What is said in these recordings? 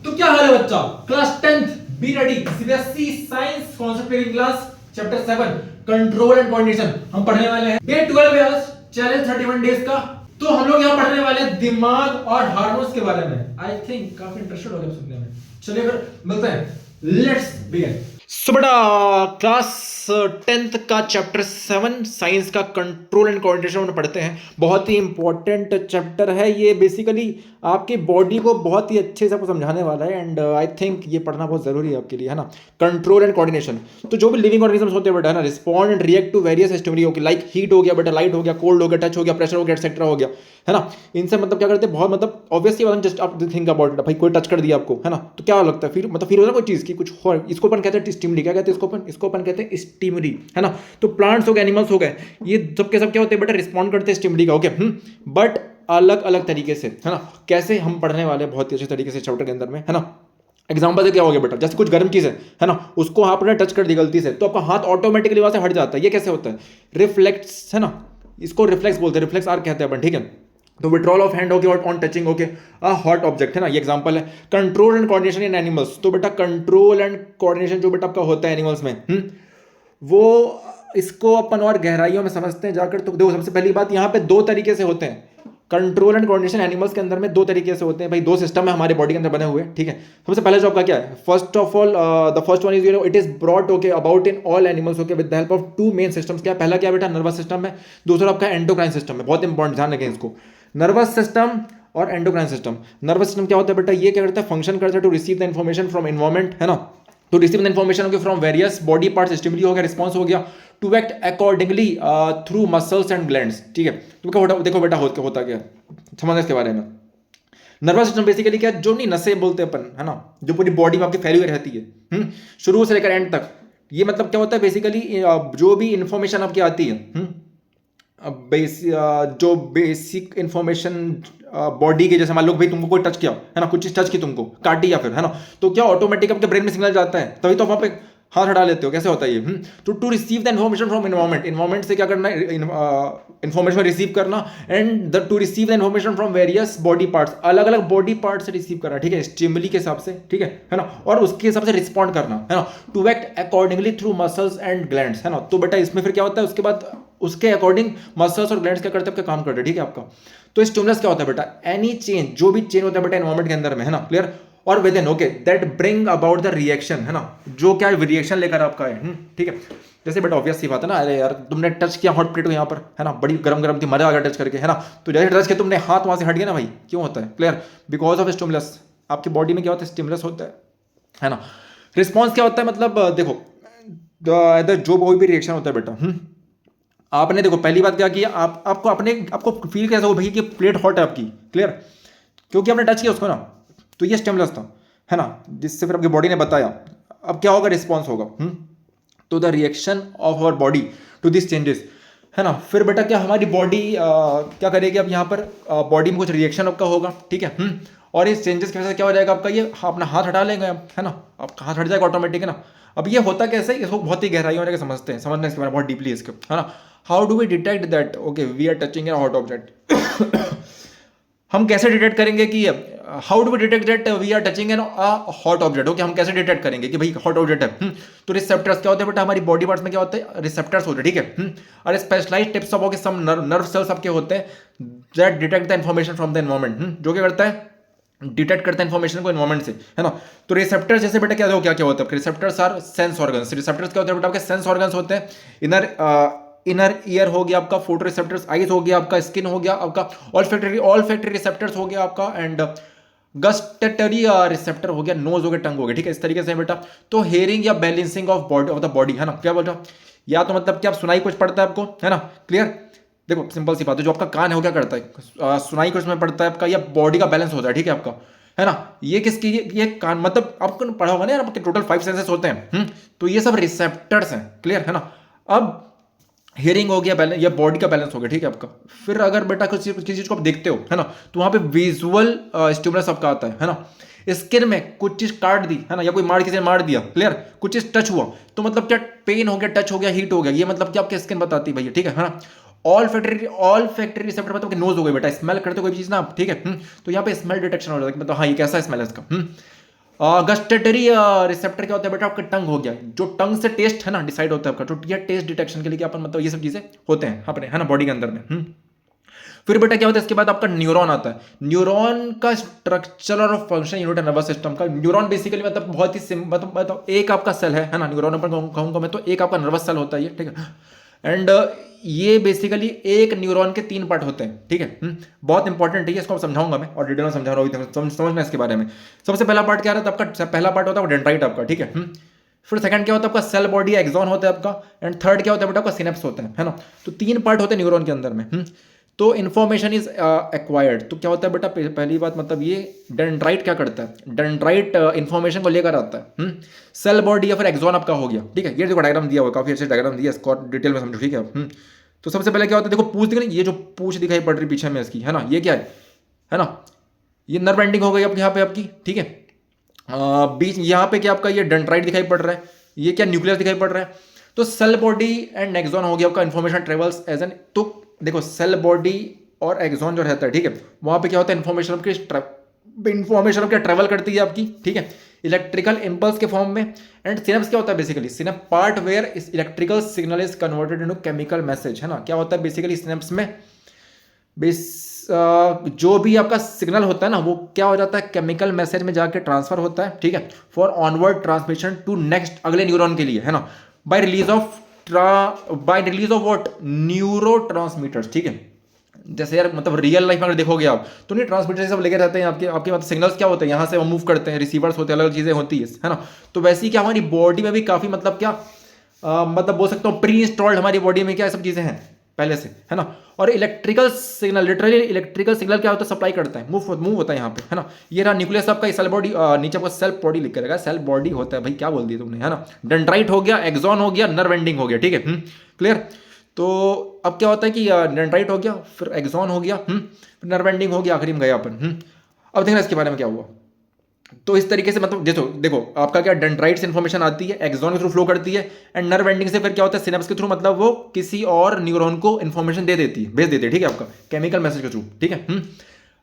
तो क्या हाल है बच्चा, class 10th be ready, CBSE science concept pairing class chapter 7 control and coordination हम पढ़ने वाले हैं। डे 12 है आज, चैलेंज 31 डेज का। तो हम लोग यहाँ पढ़ने वाले हैं दिमाग और हार्मोन्स के बारे में। आई थिंक काफी इंटरेस्टेड हो गया सुनने में। चलिए फिर मिलते हैं, लेट्स बिगिन। सो बेटा क्लास 10th का चैप्टर 7 साइंस का कंट्रोल एंड कोऑर्डिनेशन में पढ़ते हैं। बहुत ही इंपॉर्टेंट चैप्टर है ये, बेसिकली आपकी बॉडी को बहुत ही अच्छे से आपको समझाने वाला है। एंड आई थिंक ये पढ़ना बहुत जरूरी है आपके लिए, है ना। कंट्रोल एंड कोऑर्डिनेशन, तो जो भी लिविंग ऑर्गेनिजम्स होते हैं बेटा, है ना, respond and react to various stimuli. Okay, like heat हो गया बेटा, लाइट हो गया, कोल्ड हो गया, टच हो गया, प्रेशर हो गया, एक्सेट्रा हो गया, है ना। इनसे मतलब क्या करते हैं, बहुत मतलब ऑब्वियसली बात, जस्ट आप थिंक अबाउट इट। भाई कोई टच कर दिया आपको, है ना, तो क्या लगता है, फिर मतलब फिर हो कोई चीज की कुछ हो, इसको अपन कहते हैं स्टिमुली। क्या कहते हैं इसको अपन कहते हैं स्टिमुली, है ना। तो प्लांट्स हो गए, एनिमल्स हो गए, ये सब के सब क्या होते हैं बेटा, रिस्पॉन्ड करते हैं स्टिमुली का। ओके, बट अलग अलग तरीके से, है ना। कैसे हम पढ़ने वाले हैं बहुत ही अच्छे तरीके से चैप्टर के अंदर में, है ना। एग्जाम्पल से क्या हो गया बेटा, जैसे कुछ गर्म चीज है ना, उसको आपने टच कर दी गलती से, तो आपका हाथ ऑटोमेटिकली वहां से हट जाता है। ये कैसे होता है, रिफ्लेक्स, है ना, इसको रिफ्लेक्स बोलते हैं, रिफ्लेक्स आर कहते हैं अपन, ठीक है। तो विड्रॉल ऑफ हैंड हो गया on touching, okay, a hot object, है ना, ये एग्जांपल है। Control and coordination in animals, तो बेटा कंट्रोल एंड कोऑर्डिनेशन जो बेटा आपका होता है एनिमल्स में, वो इसको अपन और गहराइयों में समझते हैं जाकर। तो देखो, सबसे पहली बात, यहाँ पे दो तरीके से होते हैं कंट्रोल एंड कोऑर्डिनेशन एनिमल्स के अंदर में। दो तरीके से होते हैं भाई, दो सिस्टम है हमारे बॉडी के अंदर बने हुए, ठीक है। सबसे पहले जो आपका क्या है, first of all the first one is it is brought okay about in all animals okay with the help of two main systems. क्या पहला क्या बेटा, नर्वस सिस्टम है, दूसरा आपका एंडोक्राइन सिस्टम है। बहुत इंपॉर्टेंट, ध्यान रखें इसको, नर्वस सिस्टम और एंडोक्राइन सिस्टम। नर्वस सिस्टम क्या होता है बेटा, ये क्या करता है, फंक्शन करता है to receive the information from environment, है ना। तो रिसीव द इन्फॉर्मेशन हो गया from various body parts, stimuli हो गया, रिस्पॉन्स हो गया, to act accordingly through muscles and glands, ठीक है। तो क्या देखो बेटा होता क्या है, समझना इसके बारे में। नर्वस सिस्टम बेसिकली क्या, जो नहीं नसें बोलते हैं अपन, है ना, जो पूरी बॉडी में आपकी फैली हुई रहती है शुरू से लेकर एंड तक। ये मतलब क्या होता है बेसिकली, जो भी इंफॉर्मेशन आपकी आती है, जो बेसिक इंफॉर्मेशन बॉडी के, जैसे मान लो भाई तुमको कोई टच किया, है ना, कुछ चीज टच की, तुमको काटी या फिर, है ना, तो क्या ऑटोमेटिक आपके ब्रेन में सिग्नल जाता है, तभी तो वहां पे हाथ हटा लेते हो। कैसे होता है ये, तो to receive the information from environment, environment से क्या करना है, इन्फॉर्मेशन रिसीव करना, and the to receive the information from various body parts, अलग अलग बॉडी पार्ट से रिसीव करना, ठीक है, स्टिमुली के हिसाब से, ठीक है ना, और उसके हिसाब से रिस्पॉन्ड करना, है ना, to act accordingly through muscles and glands, है ना। तो बेटा इसमें फिर क्या होता है, उसके बाद उसके अकॉर्डिंग मसल्स और ग्लैंड्स क्या करते हैं, आपका काम करते हैं, ठीक है आपका। तो स्टिमुलस क्या होता है बेटा, एनी चेंज, जो भी चेंज होता है बेटा एनवायरमेंट के अंदर में, है ना, क्लियर, और with in okay that bring about the reaction, है ना, जो क्या रिएक्शन लेकर आपका है, ठीक है। जैसे बेटा ऑब्वियस सी बात है ना, अरे यार तुमने टच किया हॉट प्लेट को यहाँ पर, है ना, बड़ी गरम गरम थी, मजा आ गया टच करके, है ना, तो जैसे टच किया तुमने, हाथ वहां से हट गया ना भाई, क्यों होता है, क्लियर, बिकॉज ऑफ स्टिमुलस। आपकी बॉडी में क्या होता है, स्टिमुलस होता है ना। रिस्पॉन्स क्या होता है, मतलब देखो जो कोई भी रिएक्शन होता है बेटा, आपने देखो पहली बात क्या किया, आपको फील कैसा हो भाई कि प्लेट हॉट है आपकी, क्लियर, क्योंकि आपने टच किया उसको ना, तो ये स्टिमुलस था, है ना, जिससे फिर आपकी बॉडी ने बताया। अब क्या होगा, रिस्पॉन्स होगा, तो the reaction of our body to this changes, है ना। फिर बेटा क्या हमारी बॉडी क्या करेगी, अब यहाँ पर बॉडी में कुछ रिएक्शन आपका होगा, ठीक है, और इस चेंजेस की वजह से क्या हो जाएगा आपका, ये अपना हाथ हटा लेंगे आप, है ना, आपका हाथ हट जाएगा ऑटोमेटिक, है ना। अब ये होता कैसे, इसको बहुत ही गहराई होने के समझना इसके बारे में बहुत डीपली इसको, है ना। How do we detect that, okay we are touching a hot object. हम कैसे डिटेक्ट करेंगे कि, how do we detect that we are touching an hot object, okay, हम कैसे डिटेक्ट करेंगे कि भाई हॉट ऑब्जेक्ट है, तो रिसेप्टर्स क्या होते हैं बेटा, हमारी बॉडी पार्ट्स में क्या होते हैं, रिसेप्टर्स होते हैं, ठीक है, और specialised tips of some nerve cells आपके होते हैं that detect the information from the environment, जो क्या करता है, डिटेक्ट करता है इन्फॉर्मेशन को एनवायरमेंट से, है ना। तो रिसेप्टर्स जैसे बेटा क्या होता है, receptors are sense organs. Receptors क्या होते हैं बेटा, आपके सेंस ऑर्गन्स होते हैं। इनर ईयर हो गया आपका, फोटो रिसेप्टर्स, आईज हो गया आपका, स्किन हो गया आपका, ऑल्फैक्टरी रिसेप्टर्स हो गया आपका, एंड गस्टेटरी रिसेप्टर हो गया, नोज हो गया, टंग हो गया, ठीक है, इस तरीके से बेटा। तो हेयरिंग या बैलेंसिंग ऑफ द बॉडी, है ना, क्या बोल रहा, या तो मतलब क्या सुनाई कुछ पड़ता है आपको, है ना, क्लियर। देखो सिंपल सी बात है, जो आपका कान है वो क्या करता है, सुनाई कुछ में पड़ता है आपका, या बॉडी का बैलेंस होता है, ठीक है आपका, है ना। ये किसकी, ये कान, मतलब आपको पढ़ा होगा ना यार, आपके टोटल 5 सेंसेस होते हैं, तो ये सब रिसेप्टर्स हैं, क्लियर, है ना। अब हियरिंग हो गया, बैलेंस, या बॉडी का बैलेंस हो गया, ठीक है आपका। फिर अगर बेटा किसी चीज को आप देखते हो, है ना, तो वहां पे विजुअल स्टिमुलस आपका आता है ना। स्किन में कुछ चीज काट दी, है ना, या कोई किसी ने मार दिया, क्लियर, कुछ चीज टच हुआ, तो मतलब क्या पेन हो गया, टच हो गया, हीट हो गया, ये मतलब क्या आपकी स्किन बताती है भैया, ठीक है ना। ऑल फैक्टरी रिसेप्टर मतलब नोज हो गई बेटा, स्मेल करते कोई चीज ना आप, ठीक है, तो यहाँ पे स्मेल डिटेक्शन हो जाता है, मतलब हाँ ये कैसा स्मेल है इसका, गस्टेटरी रिसेप्टर क्या होता है बेटा, आपका टंग हो गया, जो टंग से टेस्ट है ना डिसाइड होता है आपका, तो यह टेस्ट डिटेक्शन के लिए क्या अपन मतलब ये सब चीजें होते हैं अपने है ना बॉडी के अंदर में। फिर बेटा क्या होता है इसके बाद आपका न्यूरॉन आता है। न्यूरॉन का स्ट्रक्चर और फंक्शन यूनिट है नर्वस सिस्टम का। न्यूरॉन बेसिकली मतलब बहुत ही मतलब एक आपका सेल है ना, न्यूरॉन पर कहूंगा मैं तो एक आपका नर्वस सेल होता है ये, ठीक है। एंड ये बेसिकली एक न्यूरॉन के 3 पार्ट होते हैं, ठीक है। बहुत इंपॉर्टेंट है, इसको समझाऊंगा मैं और डिटेल में समझा रहा हूँ, समझना इसके बारे में। सबसे पहला पार्ट क्या रहता है आपका, पहला पार्ट होता है डेंड्राइट आपका, ठीक है। फिर सेकंड क्या होता है आपका सेल बॉडी एक्सॉन होता है आपका, एंड थर्ड क्या होता है बेटा आपका सिनेप्स होता है ना। तो 3 पार्ट होते हैं न्यूरॉन के अंदर में। तो इन्फॉर्मेशन इज एक्वायर्ड, तो क्या होता है बेटा पहली बात मतलब ये डेंड्राइट क्या करता है, डेंड्राइट इन्फॉर्मेशन को लेकर आता है। सेल बॉडी या फिर एक्सॉन आपका हो गया, ठीक है। ये देखो डायग्राम दिया हुआ, काफी अच्छे डायग्राम दिया, इसको डिटेल में समझो, ठीक है। तो सबसे पहले क्या होता है, देखो पूछ दिख रही, ये जो पूछ दिखाई पड़ रही पीछे में इसकी है ना, ये क्या है ना, ये नर्व एंडिंग हो गई अब यहाँ पे आपकी, ठीक है। बीच यहाँ पे क्या आपका ये डेंड्राइट दिखाई पड़ रहा है, ये क्या न्यूक्लियस दिखाई पड़ रहा है। तो सेल बॉडी एंड एक्सॉन हो गया आपका, इन्फॉर्मेशन ट्रेवल्स एज एन, तो देखो सेल बॉडी और एक्सॉन जो रहता है, ठीक है, वहां पे क्या होता है इन्फॉर्मेशन आपकी ट्रेवल करती है आपकी, ठीक है, इलेक्ट्रिकल इंपल्स के फॉर्म में। एंड सिनेप्स क्या होता है basically, synapse part where electrical signal is converted into chemical message, है ना। क्या होता है बेसिकली सिनेप्स में जो भी आपका सिग्नल होता है ना वो क्या हो जाता है केमिकल मैसेज में जाके ट्रांसफर होता है, ठीक है, for onward transmission to next अगले न्यूरॉन के लिए, है ना, by release of what neuro transmitters, ठीक है। जैसे यार मतलब रियल लाइफ में अगर देखोगे आप तो नहीं ट्रांसमीटर सब लेके रहते हैं आपके मतलब सिग्नल्स क्या होते हैं यहाँ से वो मूव करते हैं, रिसीवर्स होते हैं, अलग चीजें होती है ना। तो वैसे ही क्या हमारी बॉडी में भी काफी मतलब क्या मतलब बोल सकता हूँ प्री इंस्टॉल्ड हमारी बॉडी में क्या सब चीजें हैं पहले से, है ना। और electrical signal, literally electrical signal क्या होता है सप्लाई करता है, मूव होता है यहाँ पे, है ना। ये रहा न्यूक्लियस आपका सेल बॉडी, नीचे आपका सेल बॉडी लिख के रहेगा, सेल बॉडी होता है भाई, क्या बोल दिया तुमने, है ना। डेंड्राइट हो गया, एक्सॉन हो गया, नर्व एंडिंग हो गया, ठीक है, क्लियर। तो अब क्या होता है कि डेंड्राइट हो गया, फिर एक्सॉन हो गया, फिर नर्व एंडिंग हो गया, आखिरी में गया अपन। अब देखना इसके बारे में क्या हुआ। तो इस तरीके से मतलब देखो आपका क्या डेंड्राइट से इन्फॉर्मेशन आती है, एक्सॉन के थ्रू फ्लो करती है, एंड नर्व एंडिंग से फिर क्या होता है सिनेप्स के थ्रू मतलब वो किसी और न्यूरॉन को इन्फॉर्मेशन दे देती है, भेज देती है, ठीक है, आपका केमिकल मैसेज के थ्रू, ठीक है।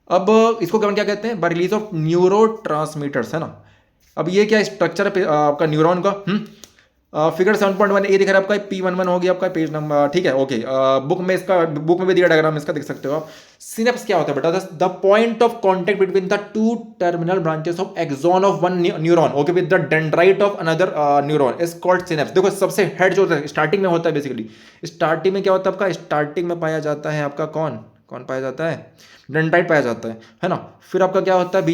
अब इसको क्या कहते हैं, by release of neuro transmitters, है ना। अब ये क्या स्ट्रक्चर है आपका न्यूरॉन का, फिगर 7.1 ये दिख रहा है आपका P11 हो गया आपका पेज नंबर, ठीक है, ओके। बुक में भी दिया डायग्राम इसका, देख सकते हो आप। सिनेप्स क्या होता है बेटा, the point of contact between the 2 terminal branches of axon of one neuron, okay, with the dendrite of another neuron is called synapse. देखो सबसे हेड जो होता है स्टार्टिंग में होता है, बेसिकली स्टार्टिंग में क्या होता है आपका, स्टार्टिंग में पाया जाता है आपका कौन पाया जाता है, डेंड्राइट पाया जाता है ना। फिर आपका क्या होता है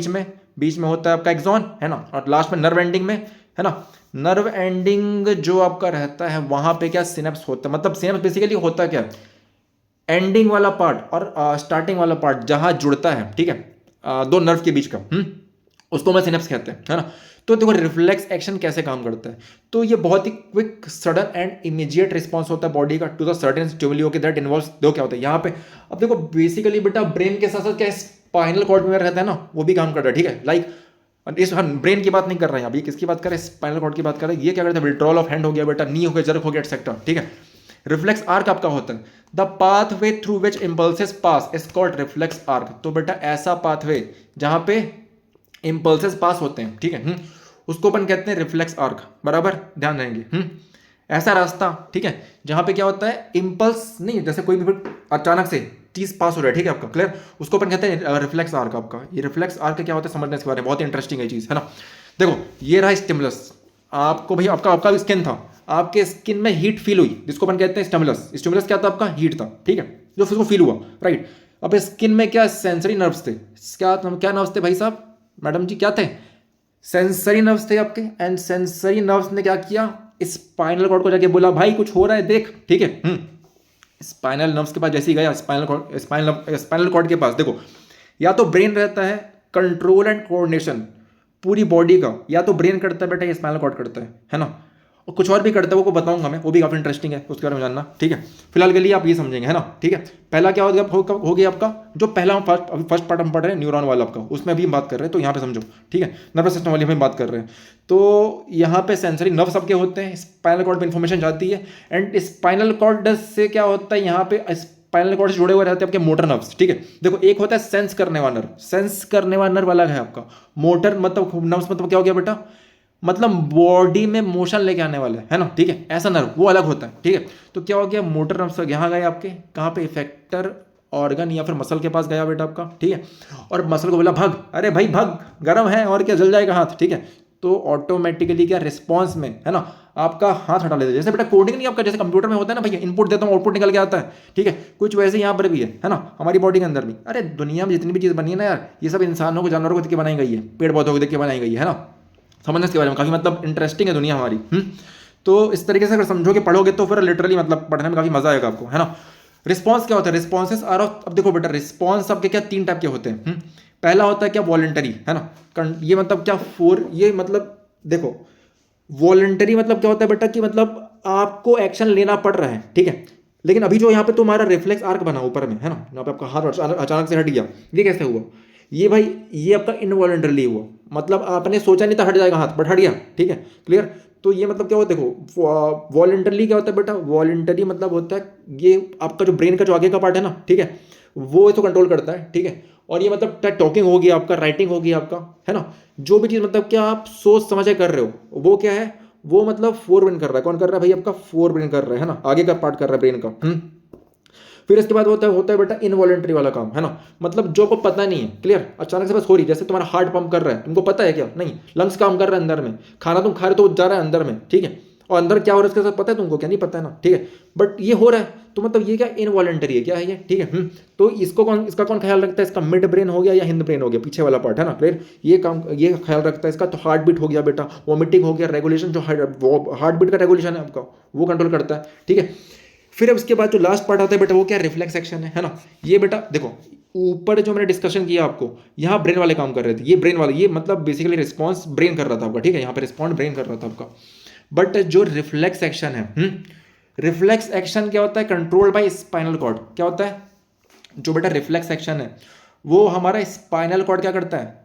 बीच में होता है आपका एक्सॉन, है ना, और लास्ट में नर्व एंडिंग में, है ना। नर्व एंडिंग जो आपका रहता है वहां पे क्या सिनेप्स होता है, मतलब सिनेप्स बेसिकली होता क्या, एंडिंग वाला पार्ट और स्टार्टिंग वाला पार्ट जहां जुड़ता है, ठीक है, 2 नर्व के बीच का, उसको मैं सिनेप्स कहते हैं, है ना। तो देखो रिफ्लेक्स एक्शन कैसे काम करता है, तो ये बहुत ही quick sudden and immediate response होता है बॉडी का to the certain stimuli, okay, that involves, देखो क्या होता है यहाँ पे। अब देखो बेसिकली बेटा ब्रेन के साथ साथ क्या स्पाइनल कॉर्ड में रहता है ना, वो भी काम करता है, ठीक है। लाइक इस ब्रेन की बात नहीं कर रहे हैं अभी, किसकी बात कर रहे हैं, स्पाइनल कॉर्ड की बात कर रहे हैं। ये क्या करता है, विड्रॉल ऑफ हैंड हो गया बेटा, नी हो गया, जर्क हो गया, एटसेट्रा, ठीक है। रिफ्लेक्स आर्क आपका होता है, the pathway through which impulses pass is called reflex arc. तो बेटा ऐसा पाथवे जहां पे इंपल्सेस पास होते हैं, ठीक है, उसको अपन कहते हैं रिफ्लेक्स आर्क, बराबर ध्यान रहेंगे। ऐसा रास्ता, ठीक है, जहां पे क्या होता है इंपल्स नहीं, जैसे कोई भी अचानक से चीज पास हो रहा है, ठीक है आपका, क्लियर, उसको अपन कहते हैं रिफ्लेक्स आर्क आपका। ये रिफ्लेक्स आर्क क्या होता है समझने इसके बारे में, बहुत इंटरेस्टिंग है चीज, है ना। देखो ये रहा स्टिमुलस, आपको भाई आपका स्किन था, आपके स्किन में हीट फील हुई, जिसको अपन कहते हैं स्टिमुलस क्या था आपका, हीट था, ठीक है, जो फिर फील हुआ, राइट। अब स्किन में क्या सेंसरी नर्व्स थे, क्या नर्व्स थे भाई साहब, मैडम जी क्या थे, सेंसरी नर्व्स थे आपके। एंड सेंसरी नर्व्स ने क्या किया, स्पाइनल कॉर्ड को जाके बोला भाई कुछ हो रहा है देख, ठीक है। स्पाइनल नर्व्स के पास जैसे ही गया स्पाइनल कॉर्ड के पास, देखो या तो ब्रेन रहता है कंट्रोल एंड कोऑर्डिनेशन पूरी बॉडी का, या तो ब्रेन करता है बेटा, ये स्पाइनल कॉर्ड करता है ना। और कुछ और भी करता है, वो बताऊंगा मैं, वो भी काफी इंटरेस्टिंग है, उसके बारे में जानना, ठीक है। फिलहाल के लिए आप ये समझेंगे, है ना, ठीक है। पहला क्या हो गया आपका, जो पहला फर्स्ट पार्ट हम पढ़ रहे हैं न्यूरॉन वाला आपका, उसमें भी हम बात कर रहे हैं, तो यहाँ पे समझो, ठीक है, नर्वस सिस्टम वाली हम बात कर रहे हैं। तो यहाँ पे सेंसरी नर्व सबके होते हैं, स्पाइनल कॉर्ड पे इंफॉर्मेशन जाती है, एंड स्पाइनल कॉर्ड से क्या होता है यहाँ पे स्पाइनल कॉर्ड से जुड़े हुए रहते हैं आपके मोटर नर्व्स, ठीक है। देखो एक होता है सेंस करने वाला नर्व, सेंस करने वाला नर्व अलग है आपका। मोटर मतलब नर्व्स मतलब क्या हो गया बेटा, मतलब बॉडी में मोशन लेके आने वाला है ना, ठीक है, ऐसा नर्व वो अलग होता है, ठीक है। तो क्या हो गया, मोटर नर्व यहाँ गए आपके, कहाँ पे, इफेक्टर ऑर्गन या फिर मसल के पास गया बेटा आपका, ठीक है। और मसल को बोला भाग, अरे भाई भाग, गर्म है और क्या, जल जाएगा हाथ, ठीक है। तो ऑटोमेटिकली क्या रिस्पॉन्स में है ना आपका हाथ हटा लेते हैं। जैसे बेटा कोडिंग नहीं आपका, जैसे कंप्यूटर में होता है ना भैया, इनपुट देता हूँ आउटपुट निकल के आता है, ठीक है। कुछ वैसे यहाँ पर भी है ना, हमारी बॉडी के अंदर भी। अरे दुनिया में जितनी भी चीज़ बनी है ना यार, ये सब इंसानों को, जानवरों को देख के बनाई गई है, पेड़ पौधों को देख के बनाई गई है ना। समझने इसके बारे में काफ़ी मतलब इंटरेस्टिंग है दुनिया हमारी। तो इस तरीके से अगर समझोगे पढ़ोगे तो फिर लिटरली मतलब पढ़ने में काफ़ी मजा आएगा आपको, है ना। रिस्पॉन्स क्या होता है, रिस्पॉन्सेस आर ऑफ, अब देखो बेटा रिस्पॉन्स आपके क्या 3 टाइप के होते हैं। पहला होता है क्या, वॉलंटरी, है ना। ये मतलब क्या, ये मतलब देखो वॉलंटरी मतलब क्या होता है बेटा कि मतलब आपको एक्शन लेना पड़ रहा है, ठीक है। लेकिन अभी जो यहाँ पे तुम्हारा रिफ्लेक्स आर्क बना ऊपर में, है ना, यहाँ पे आपका हाथ अचानक से हट गया, ये कैसे हुआ, ये भाई ये आपका इनवॉलंटरली हुआ, मतलब आपने सोचा नहीं था हट जाएगा हाथ, बट हट गया, ठीक है, क्लियर। तो ये मतलब क्या होता है, देखो वॉलंटरली क्या होता है बेटा, वॉलंटरी मतलब होता है ये आपका जो ब्रेन का जो आगे का पार्ट है ना, ठीक है, वो इसको कंट्रोल करता है, ठीक है। और ये मतलब टॉकिंग होगी आपका, राइटिंग होगी आपका, है ना, जो भी चीज़ मतलब क्या आप सोच समझ के कर रहे हो, वो क्या है, वो मतलब फोर ब्रेन कर रहा है। कौन कर रहा है भाई, आपका फोर ब्रेन कर रहा है ना, आगे का पार्ट कर रहा है ब्रेन का। फिर इसके बाद होता है बेटा इनवॉलंटरी वाला काम, है ना, मतलब जो आपको पता नहीं है, क्लियर, अचानक से बस हो रही, जैसे तुम्हारा हार्ट पंप कर रहा है, तुमको पता है क्या, नहीं, लंग्स काम कर रहा है अंदर में, खाना तुम खा रहे तो जा रहा है अंदर में, ठीक है, और अंदर क्या हो रहा है इसके साथ पता है तुमको, क्या नहीं पता है ना, ठीक है, बट ये हो रहा है, तो मतलब ये क्या इनवॉलंटरी है, क्या है ये, ठीक है। तो इसका कौन ख्याल रखता है, इसका मिड ब्रेन हो गया या हिंद ब्रेन हो गया, पीछे वाला पार्ट, है ना, क्लियर, ये ख्याल रखता है इसका। तो हार्ट बीट हो गया बेटा, वॉमिटिंग हो गया, रेगुलेशन, जो हार्ट बीट का रेगुलेशन है आपका, वो कंट्रोल करता है, ठीक है। फिर अब उसके बाद जो लास्ट पार्ट आता है बेटा, वो क्या, रिफ्लेक्स एक्शन है ना। ये बेटा देखो ऊपर जो मैंने डिस्कशन किया आपको, यहाँ ब्रेन वाले काम कर रहे थे, ये ब्रेन वाले, ये मतलब बेसिकली रिस्पॉन्स ब्रेन कर रहा था आपका, ठीक है, यहाँ पे रिस्पॉन्ड ब्रेन कर रहा था आपका। बट जो रिफ्लेक्स एक्शन है, रिफ्लेक्स एक्शन क्या होता है, कंट्रोल्ड बाय स्पाइनल कॉर्ड। क्या होता है, जो बेटा रिफ्लेक्स एक्शन है वो हमारा स्पाइनल कॉर्ड क्या करता है,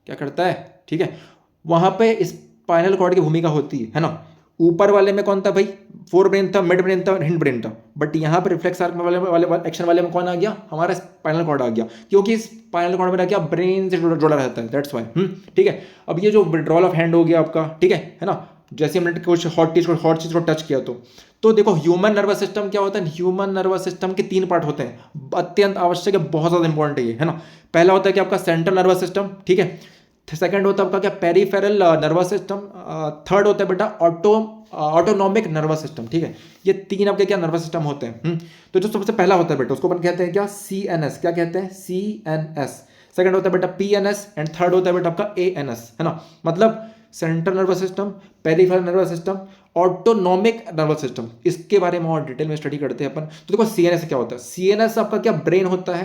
क्या करता है, ठीक है, वहां पे स्पाइनल कॉर्ड की भूमिका होती है ना। ऊपर वाले में कौन था भाई, फोर ब्रेन था, मिड ब्रेन था, हिंड ब्रेन था, बट यहाँ पर रिफ्लेक्स आर्क वाले एक्शन वाले में कौन आ गया, हमारा स्पाइनल कॉर्ड आ गया, क्योंकि स्पाइनल कॉर्ड में क्या ब्रेन से जुड़ा रहता है, दैट्स वाई, ठीक है। अब ये जो विड्रॉल ऑफ हैंड हो गया आपका, ठीक है ना, जैसे हमने कुछ हॉट चीज को टच किया तो देखो ह्यूमन नर्वस सिस्टम क्या होता है, ह्यूमन नर्वस सिस्टम के 3 पार्ट होते हैं, अत्यंत आवश्यक है, बहुत ज़्यादा इंपॉर्टेंट है ये, है ना। पहला होता है कि आपका सेंट्रल नर्वस सिस्टम, ठीक है। सेकंड होता है आपका क्या, पेरिफेरल नर्वस सिस्टम। थर्ड होता है बेटा ऑटोनॉमिक नर्वस सिस्टम, ठीक है। ये 3 आपके क्या नर्वस सिस्टम होते हैं। तो जो सबसे पहला होता है बेटा, उसको अपन कहते हैं क्या, CNS, क्या कहते हैं, CNS। सेकंड होता है बेटा PNS एंड थर्ड होता है बेटा आपका ANS, है ना। मतलब central nervous system, peripheral nervous system, autonomic nervous system, इसके बारे में और डिटेल में स्टडी करते हैं अपन। तो देखो CNS क्या होता है, CNS आपका क्या ब्रेन होता है,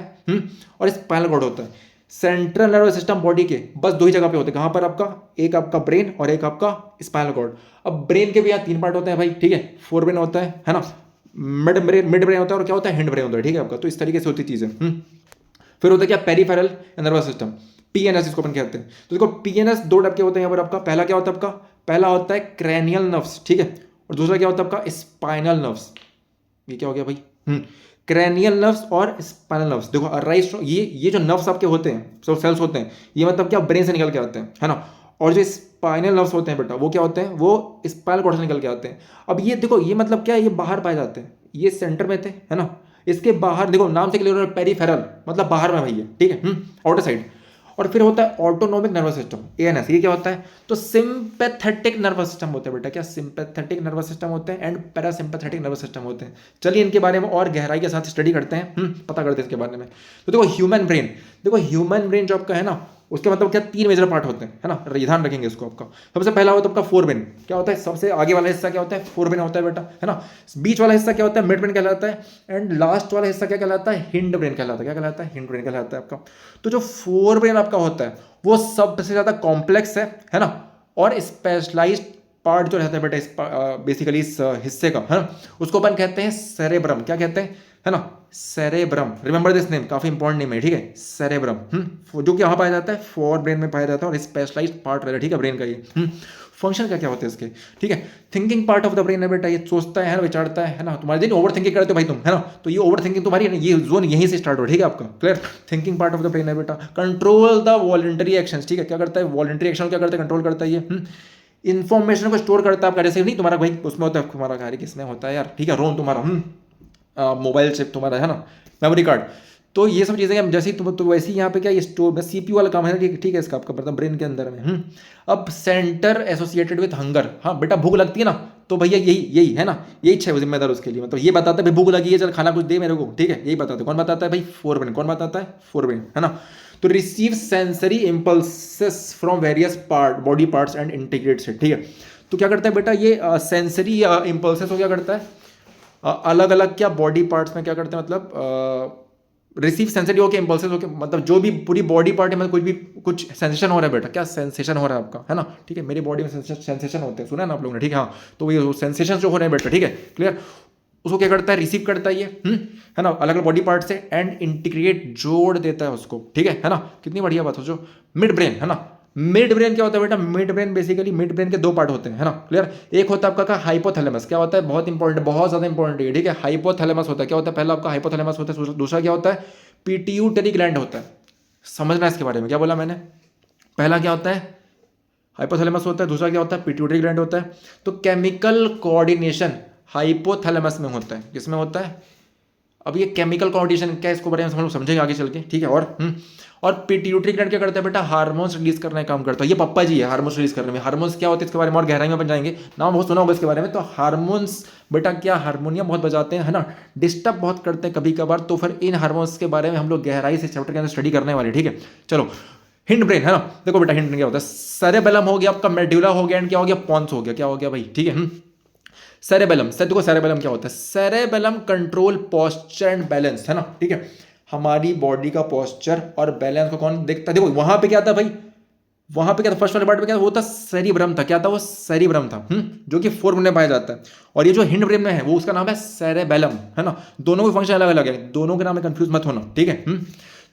और स्पाइनल कॉर्ड होता है। सेंट्रल नर्वस सिस्टम बॉडी के बस 2 ही जगह पे होते हैं, कहां पर आपका, एक आपका ब्रेन और एक आपका स्पाइनल कॉर्ड। अब ब्रेन के भी यहाँ 3 पार्ट होते हैं भाई, ठीक है, फोर ब्रेन होता है ना, मिड ब्रेन होता है, और क्या होता है, हिंड ब्रेन होता है, ठीक है आपका। तो इस तरीके से होती चीजें। फिर होता है क्या, पेरिफेरल नर्वस सिस्टम, PNS इसको अपन कहते हैं। तो देखो PNS 2 टाइप के होते हैं यहाँ पर आपका। पहला क्या होता है आपका, पहला होता है क्रैनियल नर्व्स, ठीक है, और दूसरा क्या होता है आपका, स्पाइनल नर्व्स। ये क्या हो गया भाई, क्रैनियल नर्व्स और स्पाइनल नर्व्स। देखो अराइज, ये जो नर्व्स आपके होते हैं, जो सेल्स होते हैं, ये मतलब क्या ब्रेन से निकल के आते हैं, है ना। और जो स्पाइनल नर्व्स होते हैं बेटा, वो क्या होते हैं, वो स्पाइनल कॉर्ड से निकल के आते हैं। अब ये देखो, ये मतलब क्या है, ये बाहर पाए जाते हैं, ये सेंटर में थे, है ना, इसके बाहर देखो नाम से क्लियर, पेरिफेरल मतलब बाहर में भैया, ठीक है, आउटर साइड। और फिर होता है ऑटोनॉमिक नर्वस सिस्टम, ANS। ये क्या होता है, तो सिंपैथेटिक नर्वस सिस्टम होते हैं बेटा, क्या सिंपैथेटिक नर्वस सिस्टम होते हैं एंड पैरासिम्पैथेटिक नर्वस सिस्टम होते हैं। चलिए इनके बारे में और गहराई के साथ स्टडी करते हैं, पता करते हैं इसके बारे में। तो देखो ह्यूमन ब्रेन, देखो ह्यूमन ब्रेन जो आपका है ना, उसके मतलब क्या 3 मेजर पार्ट होते हैं, है ना, ध्यान रखेंगे इसको आपका। सबसे पहला होता है आपका फोर ब्रेन, क्या होता है, सबसे आगे वाला हिस्सा क्या होता है, फोर ब्रेन होता है बेटा, है ना। बीच वाला हिस्सा क्या होता है, मिड ब्रेन कहलाता है, एंड लास्ट वाला हिस्सा क्या कहलाता है, हिंड ब्रेन कहलाता है। क्या कहलाता है, हिंड ब्रेन कहलाता है आपका। तो जो फोर ब्रेन आपका होता है वो सबसे ज्यादा कॉम्प्लेक्स है ना, और स्पेशलाइज्ड पार्ट जो रहता है बेटा बेसिकली इस हिस्से का, है ना, उसको अपन कहते हैं सेरेब्रम। क्या कहते हैं, है ना, सेरेब्रम, रिमेंबर दिस नेम, काफी इंपॉर्टेंट नेम है, ठीक है, सेरेब्रम, जो कि यहाँ पाया जाता है, फोर ब्रेन में पाया जाता है और स्पेशलाइज्ड पार्ट रहता है, ठीक है, ब्रेन का ये। फंक्शन क्या क्या होते हैं इसके, ठीक है। Thinking part of the brain है बेटा, ये सोचता है ना, विचारता है ना, तुम्हारे दिन ओवर थिंकिंग करते हो भाई तुम, है ना, तो ये ओवर थिंकिंग तुम्हारी ये जोन यहीं से स्टार्ट हो, ठीक है आपका, clear. Thinking part of the brain है बेटा। कंट्रोल द वॉलंटरी एक्शंस, ठीक है, क्या करता है वॉलंटरी एक्शन, क्या करता है कंट्रोल करता है ये। इन्फॉर्मेशन को स्टोर करता है आपका, जैसे नहीं तुम्हारा भाई उसमें होता है, तुम्हारा कार्य किसमें होता है यार, ठीक है, रोम तुम्हारा, मोबाइल चिप तुम्हारा, है ना, मेमोरी कार्ड। तो ये सब चीज़ें जैसे ही तो वैसे ही यहाँ पे क्या ये स्टोर बस सीपीयू वाला काम है, ठीक है, इसका आपका मतलब ब्रेन के अंदर में। अब सेंटर एसोसिएटेड विथ हंगर, हाँ बेटा भूख लगती है ना, तो भैया यही यही है ना, यही छह जिम्मेदार उसके लिए, मतलब ये बताता है भाई भूख लगी है, चल खाना कुछ दे मेरे को, ठीक है, यही बताता है। कौन बताता है भाई, फोर ब्रेन। कौन बताता है, फोर ब्रेन, है ना। तो receive sensory impulses from various part body parts and integrates it, ठीक है। तो क्या करता है बेटा ये सेंसरी इम्पल्सेस को क्या करता है, अलग अलग क्या बॉडी पार्ट्स में क्या करते हैं, मतलब रिसीव सेंसरी होके इम्पल्सेस होके, मतलब जो भी पूरी बॉडी पार्ट है, मतलब कुछ भी कुछ सेंसेशन हो रहा है बेटा, क्या सेंसेशन हो रहा है आपका, है ना, ठीक है, मेरी बॉडी में सेंसेशन होते हैं, सुना है ना आप लोगों ने, ठीक है, हाँ, तो ये सेंसेशन जो हो रहे हैं बेटा, ठीक है, क्लियर, उसको क्या करता है, रिसीव करता है ये, है ना, अलग अलग बॉडी पार्ट से, एंड इंटीग्रेट जोड़ देता है उसको, ठीक है ना, कितनी बढ़िया बात सोचो। मिड ब्रेन, है ना, मिड ब्रेन क्या होता है बेटा, mid brain basically mid brain के दो पार्ट होते हैं, है ना, क्लियर। एक होता है आपका हाइपोथैलेमस, क्या होता है, बहुत इंपॉर्टेंट, बहुत ज्यादा इंपॉर्टेंट है, ठीक है, हाइपोथैलेमस होता है, क्या होता है, पहला आपका हाइपोथैलेमस होता है, दूसरा क्या होता है, पिट्यूटरी ग्लैंड होता है। समझना इसके बारे में, क्या बोला मैंने, पहला क्या होता है हाइपोथैलेमस होता है, दूसरा क्या होता है पिट्यूटरी ग्लैंड होता है। तो केमिकल कोऑर्डिनेशन हाइपोथैलेमस में होता है, किसमें होता है, अब ये केमिकल कोऑर्डिनेशन क्या है, इसको बारे में हम लोग समझेंगे आगे चल के, ठीक है। और पिट्यूटरी ग्लैंड क्या करता है बेटा, हार्मोन्स रिलीज करने का काम करता है, ये पप्पा जी है हार्मोन्स रिलीज करने में। हार्मोन्स क्या होते हैं इसके बारे में और गहराई में बन जाएंगे, नाम बहुत सुना होगा इसके बारे में। तो हार्मोन्स बेटा क्या, हारमोनियम बहुत बजाते हैं, है ना, डिस्टर्ब बहुत करते हैं कभी कभार, तो फिर इन हार्मोन्स के बारे में हम लोग गहराई से चैप्टर के अंदर स्टडी करने वाले, ठीक है। चलो हिंड ब्रेन, है ना, देखो बेटा हिंड ब्रेन क्या होता है, सेरेबेलम हो गया आपका, मेडुला हो गया, एंड क्या हो गया, पॉन्स हो गया, क्या हो गया भाई, ठीक है। सेरेबेलम, देखो सेरेबेलम क्या होता है, cerebellum control posture and balance, है ना, ठीक है, हमारी बॉडी का पोस्चर और बैलेंस को कौन देखता है, देखो वहां पे क्या था भाई, वहां पे क्या था, फर्स्ट वाले पार्ट में क्या था, वो था सेरिब्रम था, क्या था वो, सेरिब्रम था, जो कि फोर में पाया जाता है। और ये जो हिंड ब्रेन में है वो उसका नाम है सेरेबेलम, है ना, दोनों के फंक्शन अलग अलग है, दोनों के नाम में कंफ्यूज मत होना, ठीक है।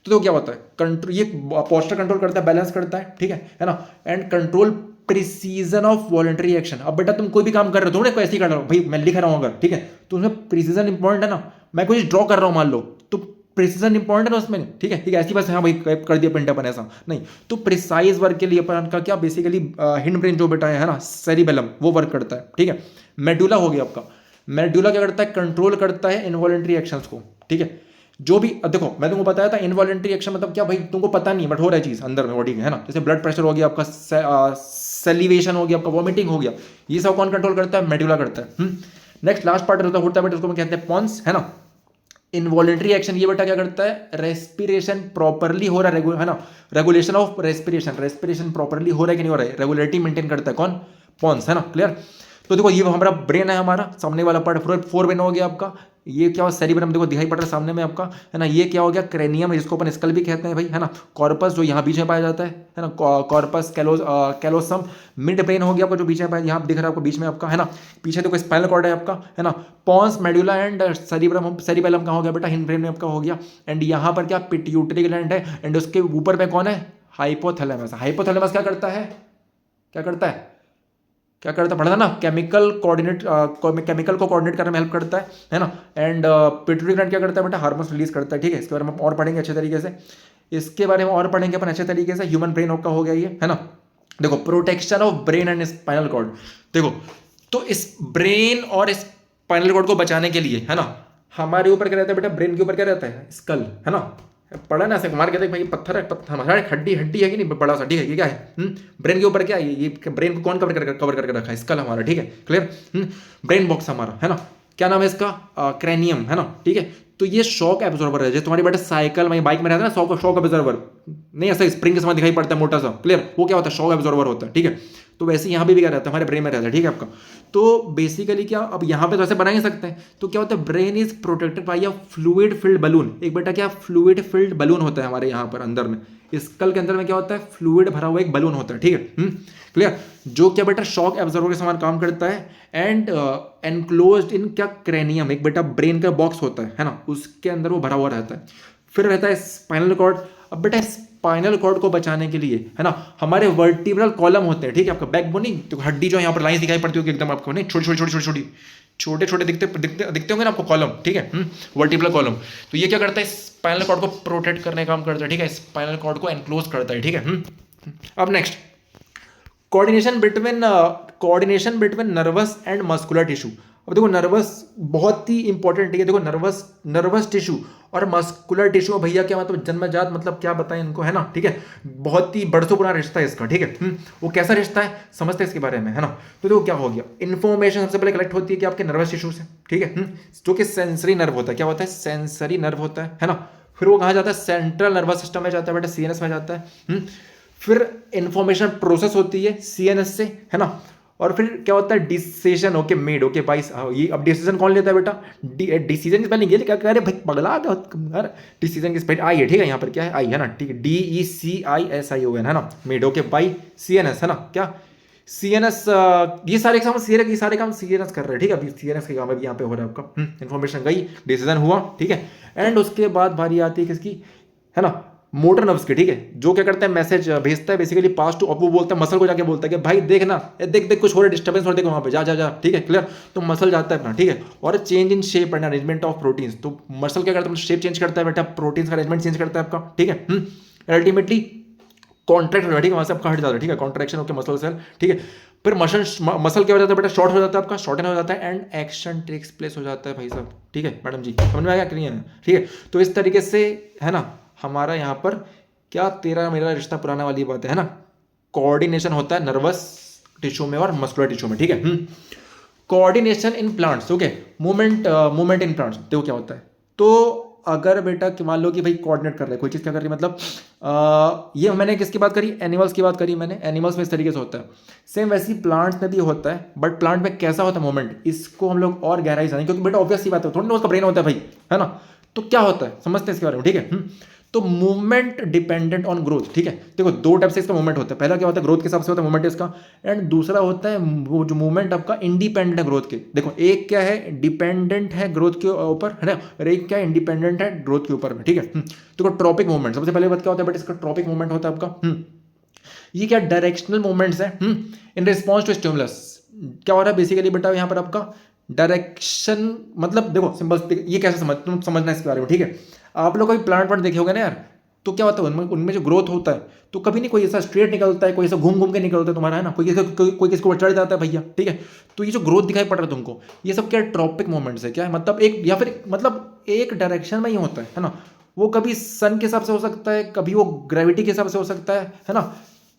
तो क्या होता है, कंट्रोल, ये पोस्चर कंट्रोल करता है, बैलेंस करता है, ठीक है ना, and control precision of voluntary action. अब बेटा तुम कोई भी काम कर रहे हो, तुमने ऐसे ही कर रहा हो भाई, मैं लिख रहा हूं अगर, ठीक है, तो उसमें प्रिसीजन इंपॉर्टेंट है ना, मैं कुछ ड्रॉ कर रहा हूं मान लो, तो प्रिसीजन इंपॉर्टेंट है ना उसमें, ठीक है, ठीक है, ऐसी बात हाँ भाई कर दिया पिंट अपन, ऐसा नहीं। तो प्रिसाइज वर्क के लिए अपन का क्या बेसिकली हिंड ब्रेन जो बेटा है ना, सेरिबेलम, वो वर्क करता है, ठीक है। मेडुला हो गया आपका, मेडुला क्या करता है, कंट्रोल करता है इनवॉलंटरी एक्शंस को, ठीक है, जो भी देखो मैं तुमको बताया था इनवॉलंटरी एक्शन मतलब क्या भाई, तुमको पता नहीं बट हो रहा है चीज अंदर में बॉडी में, है ना, जैसे ब्लड प्रेशर हो गया आपका, सेलिवेशन हो गया आपका, वॉमिटिंग हो गया, ये सब कौन कंट्रोल करता है, मेडुला करता है। नेक्स्ट लास्ट पार्ट होता है बेटा, उसको कहते हैं पॉन्स, है ना। इनवॉलंटरी एक्शन ये बेटा क्या करता है, रेस्पिरेशन प्रॉपरली हो रहा है ना, रेगुलेशन ऑफ रेस्पिरेशन प्रॉपरली हो रहा है कि नहीं हो रहा है, रेगुलेटरी मेंटेन करता है कौन, पॉन्स, है ना, क्लियर। तो देखो ये हमारा ब्रेन है, हमारा सामने वाला पार्ट फोर ब्रेन हो गया आपका, ये क्या हो सेरिब्रम देखो दिखाई पड़ रहा है सामने में आपका, है ना, ये क्या हो गया क्रेनियम, जिसको अपन स्कल भी कहते हैं भाई, है ना, कॉर्पस जो यहाँ बीच में पाया जाता है ना, कॉर्पस कैलोसम। मिड ब्रेन हो गया आपका जो बीच में पाया, यहाँ दिख रहा है आपको बीच में आपका, है ना, पीछे देखो स्पाइनल कॉर्ड है आपका, है ना, पॉन्स, मेडुला एंड सेरिबेलम का हो गया बेटा, हिंड ब्रेन में आपका हो गया, एंड यहाँ पर क्या पिट्यूटरी ग्लैंड है, एंड उसके ऊपर में कौन है, हाइपोथैलेमस। हाइपोथैलेमस क्या करता है, क्या करता है पढ़ा था ना, केमिकल को कोऑर्डिनेट करने में हेल्प करता है ना, एंड पिट्यूटरी ग्लैंड क्या करता है बेटा, हार्मोन्स रिलीज करता है, ठीक है। इसके बारे में और पढ़ेंगे अच्छे तरीके से, इसके बारे में और पढ़ेंगे अपन अच्छे तरीके से। ह्यूमन ब्रेन का हो गया ये, है ना, देखो protection of brain and spinal cord, देखो तो इस ब्रेन और स्पाइनल कॉर्ड को बचाने के लिए, है ना, हमारे ऊपर क्या रहता है बेटा, ब्रेन के ऊपर क्या रहता है, स्कल, है ना, पढ़ा ना ऐसे मार के देख भाई, पत्थर है, पत्थर हमारा हड्डी है कि नहीं, बड़ा सा, ठीक है, ये क्या है, ब्रेन के ऊपर क्या है, ये ब्रेन को कौन कवर करके रखा है, स्कल हमारा, ठीक है, क्लियर। ब्रेन बॉक्स हमारा, है ना, क्या नाम है इसका, क्रेनियम, है ना, ठीक है। तो ये शॉक एब्जॉर्बर है, जैसे तुम्हारी बेटा साइकिल में बाइक में रहता है ना, शॉक एब्जॉर्बर नहीं, ऐसा स्प्रिंग के समान दिखाई पड़ता है मोटा सा, क्लियर, वो क्या होता है, शॉक एब्जॉर्बर होता है, ठीक है। तो वैसे यहाँ भी क्या रहता है, हमारे ब्रेन में रहता है, ठीक है आपका। तो बेसिकली क्या, अब यहाँ पे तो ऐसे बना ही सकते हैं, तो क्या होता है, brain is protected by a fluid filled balloon. एक बेटा क्या फ्लूइड फिल्ड बलून होता है हमारे यहाँ पर अंदर में, स्कल के अंदर में क्या होता है, फ्लूइड भरा हुआ एक बलून होता है, ठीक है, क्लियर, जो क्या बेटा शॉक एब्जॉर्बर के समान काम करता है, एंड एनक्लोज्ड इन क्या क्रेनियम, एक बेटा ब्रेन का बॉक्स होता है ना, उसके अंदर वो भरा हुआ रहता है। फिर रहता है स्पाइनल कॉर्ड। अब बेटा स्पाइनल कॉर्ड को बचाने के लिए है ना हमारे वर्टिब्रल कॉलम होते हैं, ठीक है, आपका बैकबोन नहीं, तो हड्डी जो यहाँ पर लाइन दिखाई पड़ती होगी एकदम आपको, नहीं छोटी छोटी छोटी छोटी छोटी छोटे छोटे दिखते होंगे ना आपको कॉलम, ठीक है, वर्टिब्रल कॉलम। तो ये क्या करता है, स्पाइनल कॉर्ड को प्रोटेक्ट करने का काम करता है, ठीक है, स्पाइनल कॉर्ड को एनक्लोज करता है, ठीक है। अब next, coordination between nervous and muscular tissue. अब देखो नर्वस बहुत ही इंपॉर्टेंट, ठीक है, देखो नर्वस टिश्यू और मस्कुलर टिश्यू भैया क्या मतलब जन्मजात, मतलब क्या बताएं इनको, है ना, ठीक है, बहुत ही बरसों पुराना रिश्ता है इसका, ठीक है। वो कैसा रिश्ता है समझते हैं इसके बारे में, है ना। तो देखो क्या हो गया, इन्फॉर्मेशन सबसे पहले कलेक्ट होती है कि आपके नर्वस टिश्यू से, ठीक है, जो कि सेंसरी नर्व होता है, क्या होता है, सेंसरी नर्व होता है ना। फिर वो कहाँ जाता है, सेंट्रल नर्वस सिस्टम में जाता है बेटा, सीएनएस में जाता है। फिर इंफॉर्मेशन प्रोसेस होती है सीएनएस से, है ना। और फिर क्या होता है, डिसीजन ओके मेड, ओके बाइस, ये अब डिसीजन कौन लेता है बेटा, डिसीजन की स्पेलिंग ये क्या कह रहे भाई पगला गया, डिसीजन की स्पेलिंग आई है, ठीक है, यहाँ पर क्या है, आई है ना, ठीक है, DECISION है ना, मेड ओके बाई सीएनएस, है ना, क्या सीएनएस, ये सारे काम सीएनएस कर रहे हैं, ठीक है, अभी सीएनएस के काम अभी यहाँ पे हो रहा है आपका, इन्फॉर्मेशन गई, डिसीजन हुआ, ठीक है। एंड उसके बाद बारी आती है किसकी, है ना, मोटर नर्व्स के, ठीक है, जो क्या करता है, मैसेज भेजता है बेसिकली पास टू, अब वो बोलता है मसल को जाके बोलता है कि भाई देख ना, देख कुछ हो रहा है, डिस्टर्बेंस हो रहा है, वहां पे जा, ठीक है, क्लियर। तो मसल जाता है अपना, ठीक है, और change in shape and arrangement of proteins, तो मसल क्या करता है, शेप चेंज करता है बेटा, प्रोटीन्स का अरेंजमेंट चेंज करता है आपका, ठीक है, अल्टीमेटली कॉन्ट्रैक्ट हो, ठीक है, वहां से आपका हट जाता है, ठीक है, कॉन्ट्रैक्शन ओके मसल सेल, ठीक है। फिर मसल क्या हो जाता है बेटा, शॉर्ट हो जाता है आपका, शॉर्टन हो जाता है, एंड एक्शन टेक्स प्लेस हो जाता है भाई साहब, ठीक है मैडम जी, समझ में आ गया क्लियर है, ठीक है। तो इस तरीके से है ना हमारा यहाँ पर क्या तेरा मेरा रिश्ता पुराना वाली बात है ना, कोऑर्डिनेशन होता है नर्वस टिश्यू में और मस्कुलर टिश्यू में, ठीक है। Coordination in plants, okay, movement in plants, देखो क्या होता है, तो अगर बेटा कि मान लो कि भाई कोऑर्डिनेट कर रहा है कोई चीज़, क्या कर रही है, मतलब ये मैंने किसकी बात करी, एनिमल्स की बात करी मैंने, एनिमल्स में इस तरीके से होता है, सेम वैसे ही प्लांट्स में भी होता है, बट प्लांट में कैसा होता है मूवमेंट, इसको हम लोग और गहराई से, क्योंकि बेटा ऑब्वियस सी बात है, थोड़ा ना उसका ब्रेन होता है भाई, है ना। तो क्या होता है समझते हैं इसके बारे में, ठीक है। तो मूवमेंट डिपेंडेंट ऑन ग्रोथ, ठीक है, देखो दो टाइप से इसका मूवमेंट होता है, पहला क्या होता है, ग्रोथ के हिसाब से होता है मूवमेंट इसका, एंड दूसरा होता है वो जो मूवमेंट आपका इंडिपेंडेंट है ग्रोथ के। देखो एक क्या है, डिपेंडेंट है ग्रोथ के ऊपर, है ना, और एक क्या है, इंडिपेंडेंट है ग्रोथ के ऊपर में, ठीक है। देखो ट्रॉपिक मूवमेंट सबसे पहले बात क्या होता है, बट इसका ट्रॉपिक मूवमेंट होता है आपका, ये क्या डायरेक्शनल मूवमेंट्स है इन रिस्पॉन्स टू स्टिमुलस। क्या हो रहा है बेसिकली बेटा यहाँ पर आपका डायरेक्शन, मतलब देखो सिंपल, ये कैसे तुम समझना इसके बारे में, ठीक है। आप लोग कोई प्लांट देखे होगे ना यार, तो क्या होता है उनमें जो ग्रोथ होता है, तो कभी नहीं कोई ऐसा स्ट्रेट निकलता है, कोई ऐसा घूम घूम के निकलता है तुम्हारा, है ना, कोई किसको ऊपर चढ़ जाता है भैया, ठीक है। तो ये जो ग्रोथ दिखाई पड़ रहा है तुमको, ये सब क्या ट्रॉपिक मूवमेंट्स है, क्या है मतलब एक, या फिर मतलब एक डायरेक्शन में ही होता है ना, वो कभी सन के हिसाब से हो सकता है, कभी वो ग्रेविटी के हिसाब से हो सकता है ना।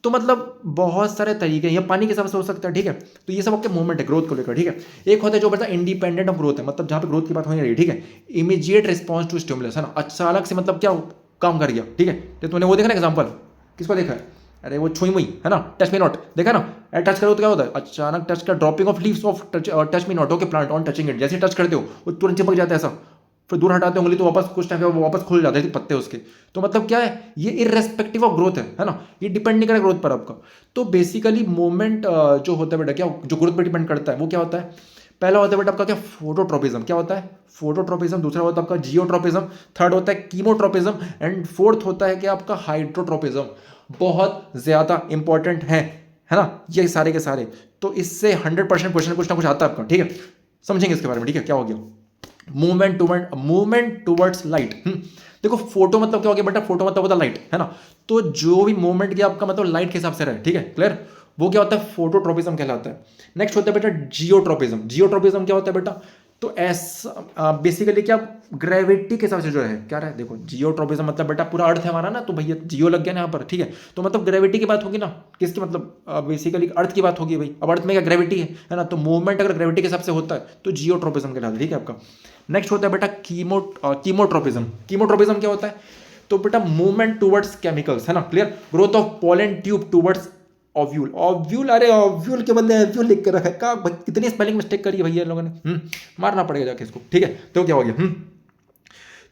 तो मतलब बहुत सारे तरीके हैं, या पानी के हिसाब से हो सकता है, ठीक है। तो ये सब आपके मूवमेंट है ग्रोथ को लेकर, ठीक है। एक होता है जो बता इंडिपेंडेंट ऑफ ग्रोथ है, मतलब जहाँ पे ग्रोथ की बात हो रही है, ठीक है, इमीडिएट रिस्पॉन्स टू स्टिमुलस, है ना, अचानक से मतलब क्या काम कर गया, ठीक है। तो तूने वो देखा ना एग्जाम्पल, किसको देखा है, अरे वो छुई मुई, है ना, टच मी नॉट, देखा ना, टच करो तो क्या होता है, अचानक टच का dropping of leaves of touch me not, okay, plant on touching it, जैसे टच करते हो वो तुरंत चिपक जाता है ऐसा, फिर दूर हटाते हो उंगली तो वापस कुछ टाइम वो वापस खुल जाते हैं पत्ते उसके। तो मतलब क्या है, ये इररेस्पेक्टिव ऑफ ग्रोथ है ना, ये डिपेंड नहीं करे ग्रोथ पर आपका। तो बेसिकली मूवमेंट जो होता है बेटा, क्या जो ग्रोथ पर डिपेंड करता है, वो क्या होता है, पहला होता है बेटा आपका क्या, फोटोट्रोपिज्म, क्या होता है फोटोट्रोपिज्म, दूसरा होता है आपका जियोट्रोपिज्म, थर्ड होता है कीमोट्रोपिज्म, एंड फोर्थ होता है कि आपका हाइड्रोट्रोपिज्म। बहुत ज्यादा इंपॉर्टेंट है ना ये सारे के सारे। तो इससे 100% क्वेश्चन कुछ ना कुछ आता है आपका, ठीक है, समझेंगे इसके बारे में, ठीक है। क्या हो गया, मूवमेंट टुवर्ड्स लाइट। देखो फोटो मतलब क्या हो गया बेटा, फोटो मतलब होता है लाइट, है ना। तो जो भी मूवमेंट किया आपका मतलब लाइट के हिसाब से रहे, ठीक है, क्लियर, वो क्या होता है, फोटोट्रोपिज्म कहलाता है। नेक्स्ट होता है बेटा जियोट्रोपिज्म। जियोट्रोपिज्म क्या होता है बेटा, तो ऐसा बेसिकली क्या ग्रेविटी के हिसाब से जो है क्या रहा है, देखो जियोट्रोपिज्म मतलब बेटा पूरा अर्थ है हमारा ना, तो भैया जियो लग गया ना यहाँ पर, ठीक है। तो मतलब ग्रेविटी की बात होगी ना, किसकी, मतलब बेसिकली अर्थ की बात होगी भाई, अब अर्थ में क्या ग्रेविटी है ना, तो मूवमेंट अगर ग्रेविटी के हिसाब से होता है तो जियोट्रोपिज्म कहलाता है, ठीक है आपका। नेक्स्ट होता है बेटा कीमोट्रोपिज्म। कीमोट्रोपिज्म क्या होता है, तो बेटा मूवमेंट टुवर्ड्स केमिकल्स, है ना, clear, growth of pollen tube towards ovule. Ovule, अरे ओव्यूल के बदले एव्यूल लिख के रखा है, का कितनी स्पेलिंग मिस्टेक करी है भैया लोगों ने, मारना पड़ेगा जाके इसको, ठीक है। तो क्या हो गया,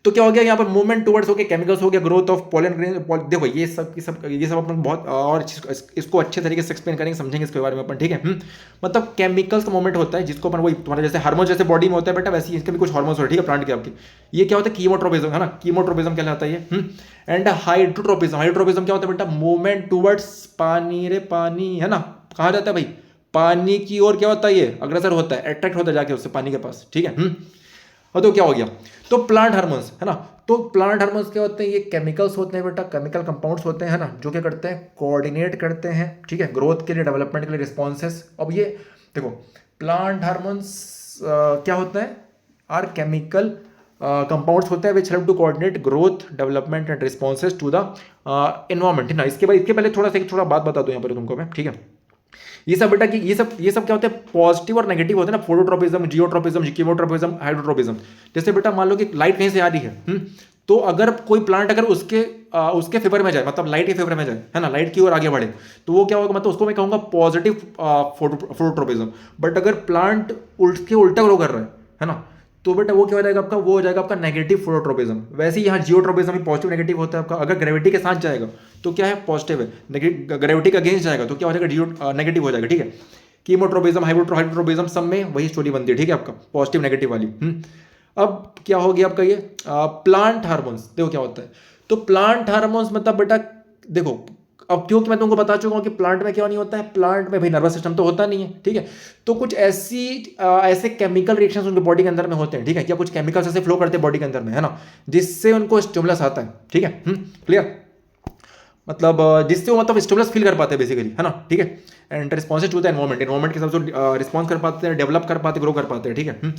तो क्या हो गया यहाँ पर मूवमेंट टुवर्ड्स हो गया, केमिकल्स हो गया, ग्रोथ ऑफ पोलन ग्रेन। देखो ये सब अपन बहुत और इसको अच्छे तरीके से एक्सप्लेन करेंगे, समझेंगे इसके बारे में अपन, ठीक है। मतलब केमिकल्स का मूवमेंट होता है जिसको अपन वही तुम्हारा जैसे हार्मोन जैसे बॉडी में होता है बेटा, वैसे ही इसके भी कुछ हार्मोन्स होते हैं, ठीक है, प्लांट के आपके। ये क्या होता है, कीमोट्रोपिज्म है ना, कीमोट्रोपिज्म कहलाता है ये। एंड हाइड्रोट्रोपिज्म, हाइड्रोट्रोपिज्म क्या होता है बेटा, मूवमेंट टुवर्ड्स पानी, रे पानी है ना, कहाँ जाता है भाई, पानी की ओर क्या होता है, ये अग्रसर होता है, अट्रैक्ट होता है जाके उससे पानी के पास, ठीक है। और तो क्या हो गया, तो प्लांट हार्मोन्स है ना, तो प्लांट हार्मोन्स क्या होते हैं, ये केमिकल्स होते हैं बेटा, केमिकल कंपाउंड्स होते हैं ना, जो क्या करते हैं, कोऑर्डिनेट करते हैं, ठीक है, ग्रोथ के लिए, डेवलपमेंट के लिए रिस्पॉन्सेस। अब ये देखो प्लांट हार्मोन्स क्या होता है, आर केमिकल कंपाउंड्स होते हैं which help to coordinate growth, development and responses to the environment, है ना। इसके पहले थोड़ा बात बता दूं यहाँ पर तुमको मैं, ठीक है। ये सब बेटा कि ये सब क्या होते हैं, पॉजिटिव और नेगेटिव होते हैं ना, फोटोट्रोपिज्म, जियोट्रोपिज्म, कीमोट्रोपिज्म, हाइड्रोट्रोपिज्म। जैसे बेटा मान लो कि लाइट कहीं से आ रही है, तो अगर कोई प्लांट अगर उसके फेवर में जाए, मतलब लाइट के फेवर में जाए, है ना, लाइट की ओर आगे बढ़े, तो वो क्या होगा, मतलब उसको मैं कहूंगा पॉजिटिव फोटोट्रोपिज्म। बट अगर प्लांट उसके उल्टा ग्रो कर रहा है ना, तो बेटा वो क्या हो जाएगा आपका, वो हो जाएगा आपका नेगेटिव फोटोट्रोपिज्म। वैसे ही यहाँ जियोट्रोपिज्म भी पॉजिटिव नेगेटिव होता है आपका। अगर ग्रेविटी के साथ जाएगा तो क्या है, पॉजिटिव है, ग्रेविटी का अगेंस्ट जाएगा तो क्या हो जाएगा, नेगेटिव हो जाएगा, ठीक है। कीमोट्रोपिज्म, हाइड्रोट्रोपिज्म सब में वही स्टोरी बनती है, ठीक है, आपका पॉजिटिव नेगेटिव वाली। अब क्या हो गया आपका ये प्लांट हार्मोन्स, देखो क्या होता है, तो प्लांट हार्मोन्स मतलब बेटा देखो, अब क्योंकि मैं तुमको बता चुका हूं कि प्लांट में क्या नहीं होता है, प्लांट में भाई नर्वस सिस्टम तो होता नहीं है, ठीक है। तो कुछ ऐसे केमिकल रिएक्शंस उनके बॉडी के अंदर में होते हैं, ठीक है, क्या कुछ केमिकल्स ऐसे फ्लो करते हैं बॉडी के अंदर में, है ना, जिससे उनको स्टिमुलस आता है, ठीक है, क्लियर, मतलब जिससे वो मतलब स्टिमुलस फील कर पाते हैं बेसिकली, है ना, ठीक है। And responses to the environment के हिसाब से रिस्पॉन्स कर पाते हैं, डेवलप कर पाते हैं, ग्रो कर पाते हैं, ठीक है।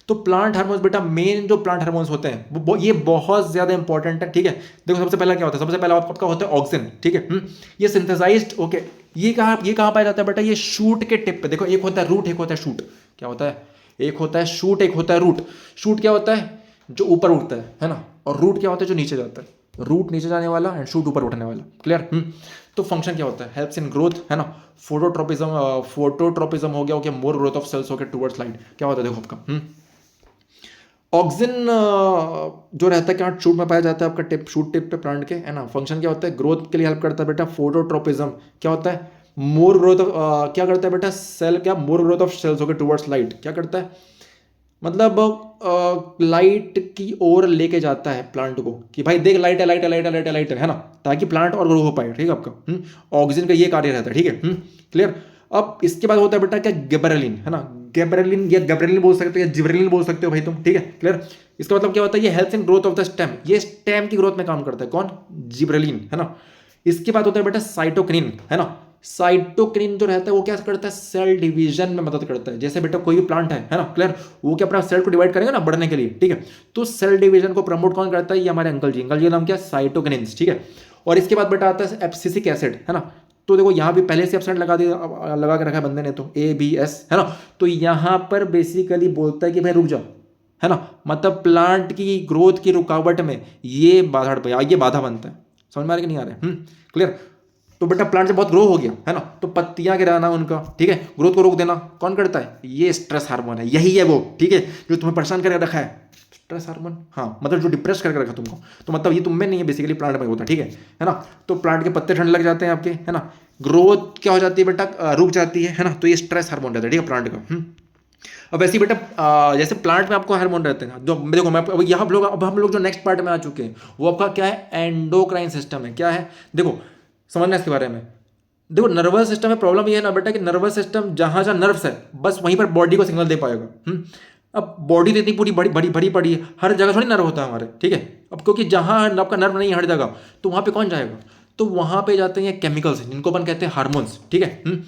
तो प्लांट हार्मोन्स बेटा, मेन जो प्लांट हार्मोन्स होते हैं ये बहुत ज्यादा इंपॉर्टेंट है, ठीक है। देखो सबसे पहला क्या होता है, सबसे पहला आपका होता है ऑक्सीजन, ठीक है। ये सिंथेसाइज्ड, ओके, ये कहाँ पाया जाता है बेटा, ये शूट के टिप पे। देखो एक होता है रूट, एक होता है शूट। क्या होता है, एक होता है शूट, एक होता है रूट। शूट क्या होता है, जो ऊपर उठता है ना, और रूट क्या होता है, जो नीचे जाता है। रूट नीचे जाने वाला एंड शूट ऊपर उठने वाला, क्लियर। तो फंक्शन क्या होता है, हेल्प्स इन ग्रोथ, है ना, फोटोट्रोपिज्म हो गया, okay, more growth of cells, okay, towards light. क्या होता है देखो आपका ऑक्सीजन जो रहता है क्या शूट में पाया जाता है आपका टिप, शूट टिप पे प्लांट के, है ना। फंक्शन क्या होता है, ग्रोथ के लिए हेल्प करता है बेटा। फोटोट्रोपिज्म क्या होता है, मोर ग्रोथ ऑफ क्या करता है बेटा, सेल क्या, more growth of cells, okay, towards light. क्या करता है, मतलब लाइट की ओर लेके जाता है प्लांट को, कि भाई देख लाइट है, लाइट है, लाइट है, लाइट है, लाइट है ना, ताकि प्लांट और ग्रो हो पाए, ठीक है आपका। ऑक्सीजन का ये कार्य रहता है, ठीक है, क्लियर। अब इसके बाद होता है बेटा क्या, गिबरेलिन, है ना, गिबरेलिन या गिबरेलिन बोल सकते हो या जिबरेलिन बोल सकते हो भाई तुम, ठीक है, क्लियर। इसका मतलब क्या होता है, ये helps in growth of the stem, ये स्टेम की ग्रोथ में काम करता है, कौन, जिबरेलिन, है ना। इसके बाद होता है बेटा साइटोकिनिन, है ना। साइटोकिनिन जो रहता है वो क्या करता है, सेल डिवीजन में मदद करता है। जैसे बेटा कोई भी प्लांट है ना, क्लियर, वो क्या अपना सेल को डिवाइड करेगा ना बढ़ने के लिए, ठीक है। तो सेल डिवीजन को प्रमोट कौन करता है, ये हमारे अंकल जी का नाम क्या है, साइटोकिनिन्स, ठीक है। और इसके बाद बेटा आता है एब्सिसिक एसिड, है ना। तो देखो यहाँ भी पहले से एब्सेंट लगा के रखा है बंदे ने, तो ABS, है ना। तो यहाँ पर बेसिकली बोलता है कि भाई रुक जाओ, है ना, मतलब प्लांट की ग्रोथ की रुकावट में ये बाधा बनता है। समझ में आ रहा कि नहीं आ रहा है, क्लियर। तो बेटा प्लांट से बहुत ग्रो हो गया, है ना, तो पत्तियां गिराना उनका, ठीक है, ग्रोथ को रोक देना कौन करता है, ये स्ट्रेस हार्मोन है, यही है वो, ठीक है, जो तुम्हें परेशान करके रखा है, स्ट्रेस हार्मोन, हाँ, मतलब जो डिप्रेस करके रखा तुमको, तो मतलब ये तुम में नहीं है, बेसिकली प्लांट में होता है, ठीक है ना। तो प्लांट के पत्ते ठंड लग जाते हैं आपके, है ना, ग्रोथ क्या हो जाती है बेटा, रुक जाती है ना। तो ये स्ट्रेस हार्मोन रहता है, ठीक है, प्लांट का। अब वैसे ही बेटा जैसे प्लांट में आपको हार्मोन रहते हैं, जो देखो मैं अब यहाँ अब हम लोग जो नेक्स्ट पार्ट में आ चुके हैं, वो आपका क्या है, एंडोक्राइन सिस्टम है। क्या है, देखो समझना इसके बारे में। देखो नर्वस सिस्टम में प्रॉब्लम ये है ना बेटा, कि नर्वस सिस्टम जहां जहां नर्व्स है बस वहीं पर बॉडी को सिग्नल दे पाएगा। अब बॉडी तो इतनी पूरी बड़ी बड़ी भरी पड़ी है, हर जगह थोड़ी नर्व होता है हमारे, ठीक है। अब क्योंकि जहां आपका नर्व नहीं है हर जगह, तो वहां पे कौन जाएगा, तो वहां पे जाते हैं केमिकल्स, जिनको अपन कहते हैं हार्मोन्स, ठीक है।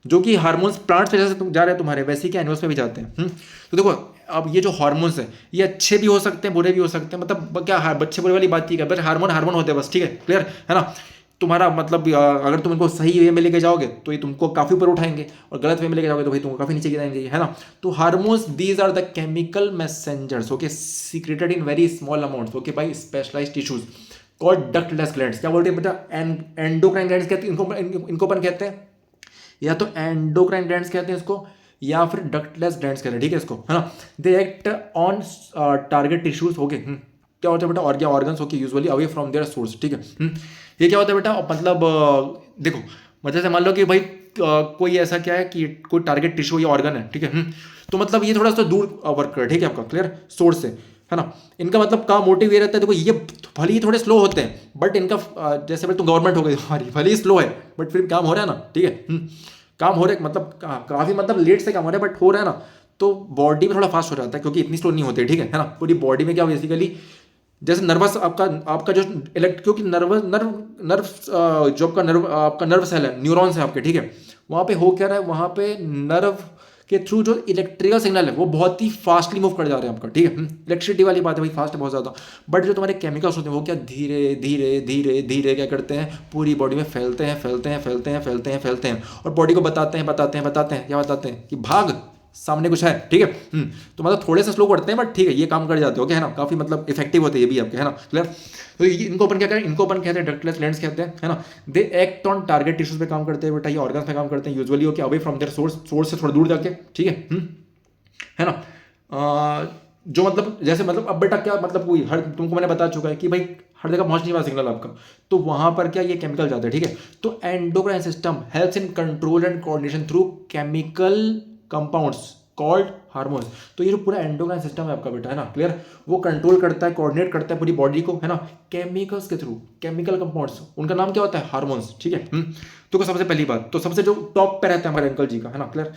जो कि हार्मोन्स प्लांट्स पे जैसे तुम जा रहे हैं तुम्हारे, वैसे ही क्या एनिमल्स में भी जाते हैं। तो देखो अब ये जो हार्मोन्स है ये अच्छे भी हो सकते हैं, बुरे भी हो सकते हैं, मतलब क्या बच्चे बुरे वाली बात ठीक है, बस हार्मोन हार्मोन होते हैं बस, ठीक है, क्लियर, है ना। तुम्हारा मतलब अगर तुम इनको सही वे में लेके जाओगे तो ये तुमको काफी ऊपर उठाएंगे, और गलत वे में लेके जाओगे तो भाई तुमको काफी नीचे गिराएंगे, है ना। तो hormones these are the chemical messengers, okay, secreted in very small amounts, okay, by specialised tissues called ductless glands. क्या बोलते हैं बेटा, एंडोक्राइन ग्लैंड्स कहते हैं इनको अपन कहते हैं, या तो एंडोक्राइन ग्लैंड्स कहते हैं इसको, या फिर डक्टलेस ग्लैंड्स कहते हैं, ठीक है इसको, है ना। They act on target tissues, okay, क्या होता है बेटा, ऑर्गन्स होके usually away from their source, ठीक है। ये क्या होता है बेटा, मतलब देखो, मतलब से मान लो कि भाई कोई ऐसा क्या है कि कोई टारगेट टिश्यू या ऑर्गन है, ठीक है। तो मतलब ये थोड़ा सा दूर वर्क करे, ठीक है, आपका क्लियर, सोर्स से, है ना। इनका मतलब काम मोटिव ये रहता है, देखो ये भले ही थोड़े स्लो होते हैं बट इनका जैसे भाई तुम गवर्नमेंट हो गई हमारी, भले ही स्लो है बट फिर काम हो रहा है ना, ठीक है। काम हो रहा है, मतलब काफ़ी मतलब लेट से काम हो रहा है बट हो रहा है ना, तो बॉडी में थोड़ा फास्ट हो जाता है क्योंकि इतनी स्लो नहीं होती, ठीक है ना। पूरी बॉडी में क्या बेसिकली जैसे नर्वस आपका जो क्योंकि जो आपका नर्व सेल है, न्यूरॉन्स है आपके, ठीक है, वहाँ पे हो क्या रहा है, वहाँ पे नर्व के थ्रू जो इलेक्ट्रिकल सिग्नल है वो बहुत ही फास्टली मूव कर जा रहे हैं आपका, ठीक है। इलेक्ट्रिसिटी वाली बात है भाई, फास्ट है बहुत ज़्यादा, बट जो तुम्हारे केमिकल्स होते हैं वो क्या धीरे धीरे धीरे धीरे क्या करते हैं, पूरी बॉडी में फैलते हैं फैलते हैं फैलते हैं फैलते हैं फैलते हैं और बॉडी को बताते हैं क्या बताते हैं कि भाग, सामने कुछ है, ठीक है। तो मतलब थोड़े से स्लो करते हैं बट ठीक है, ये काम कर जाते हो, है ना, काफी मतलब इफेक्टिव होते हैं ये भी आपके, है ना, क्लियर। तो इनको अपन क्या करें, इनको अपन कहते हैं डक्टलेस ग्लैंड्स कहते हैं, है ना। They act on target tissues पे काम करते हैं बेटा, ये ऑर्गन्स पे काम करते हैं usually okay away from their source से थोड़ा दूर जाके, ठीक है ना। जो मतलब जैसे मतलब अब बेटा क्या मतलब कोई हर तुमको मैंने बता चुका है कि भाई हर जगह पहुंच नहीं पाता सिग्नल आपका, तो वहां पर क्या ये केमिकल जाते हैं, ठीक है। तो endocrine system helps in control and coordination through chemical compounds called hormones. तो ये जो पूरा एंडोक्राइन सिस्टम है आपका बेटा, है ना, क्लियर, वो कंट्रोल करता है, कोऑर्डिनेट करता है पूरी बॉडी को, है ना, केमिकल्स के थ्रू, केमिकल कंपाउंड्स, उनका नाम क्या होता है, हार्मोन्स, ठीक है। तो सबसे पहली बात, तो सबसे जो टॉप पे रहता है हमारे अंकल जी का, है ना, क्लियर,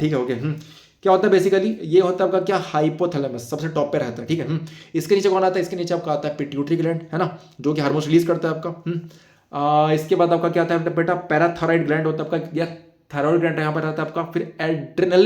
ठीक है, ओके। क्या होता है बेसिकली, ये होता है आपका क्या, हाइपोथैलेमस सबसे टॉप पे रहता है, ठीक है। इसके नीचे कौन आता है, इसके नीचे आपका आता है पिट्यूटरी ग्लैंड, है ना, जो कि हार्मोन रिलीज करता है आपका। इसके बाद आपका क्या आता है बेटा, पैराथायराइड ग्लैंड होता है आपका, या थायराइड ग्लैंड यहाँ पर रहता है आपका। फिर एड्रिनल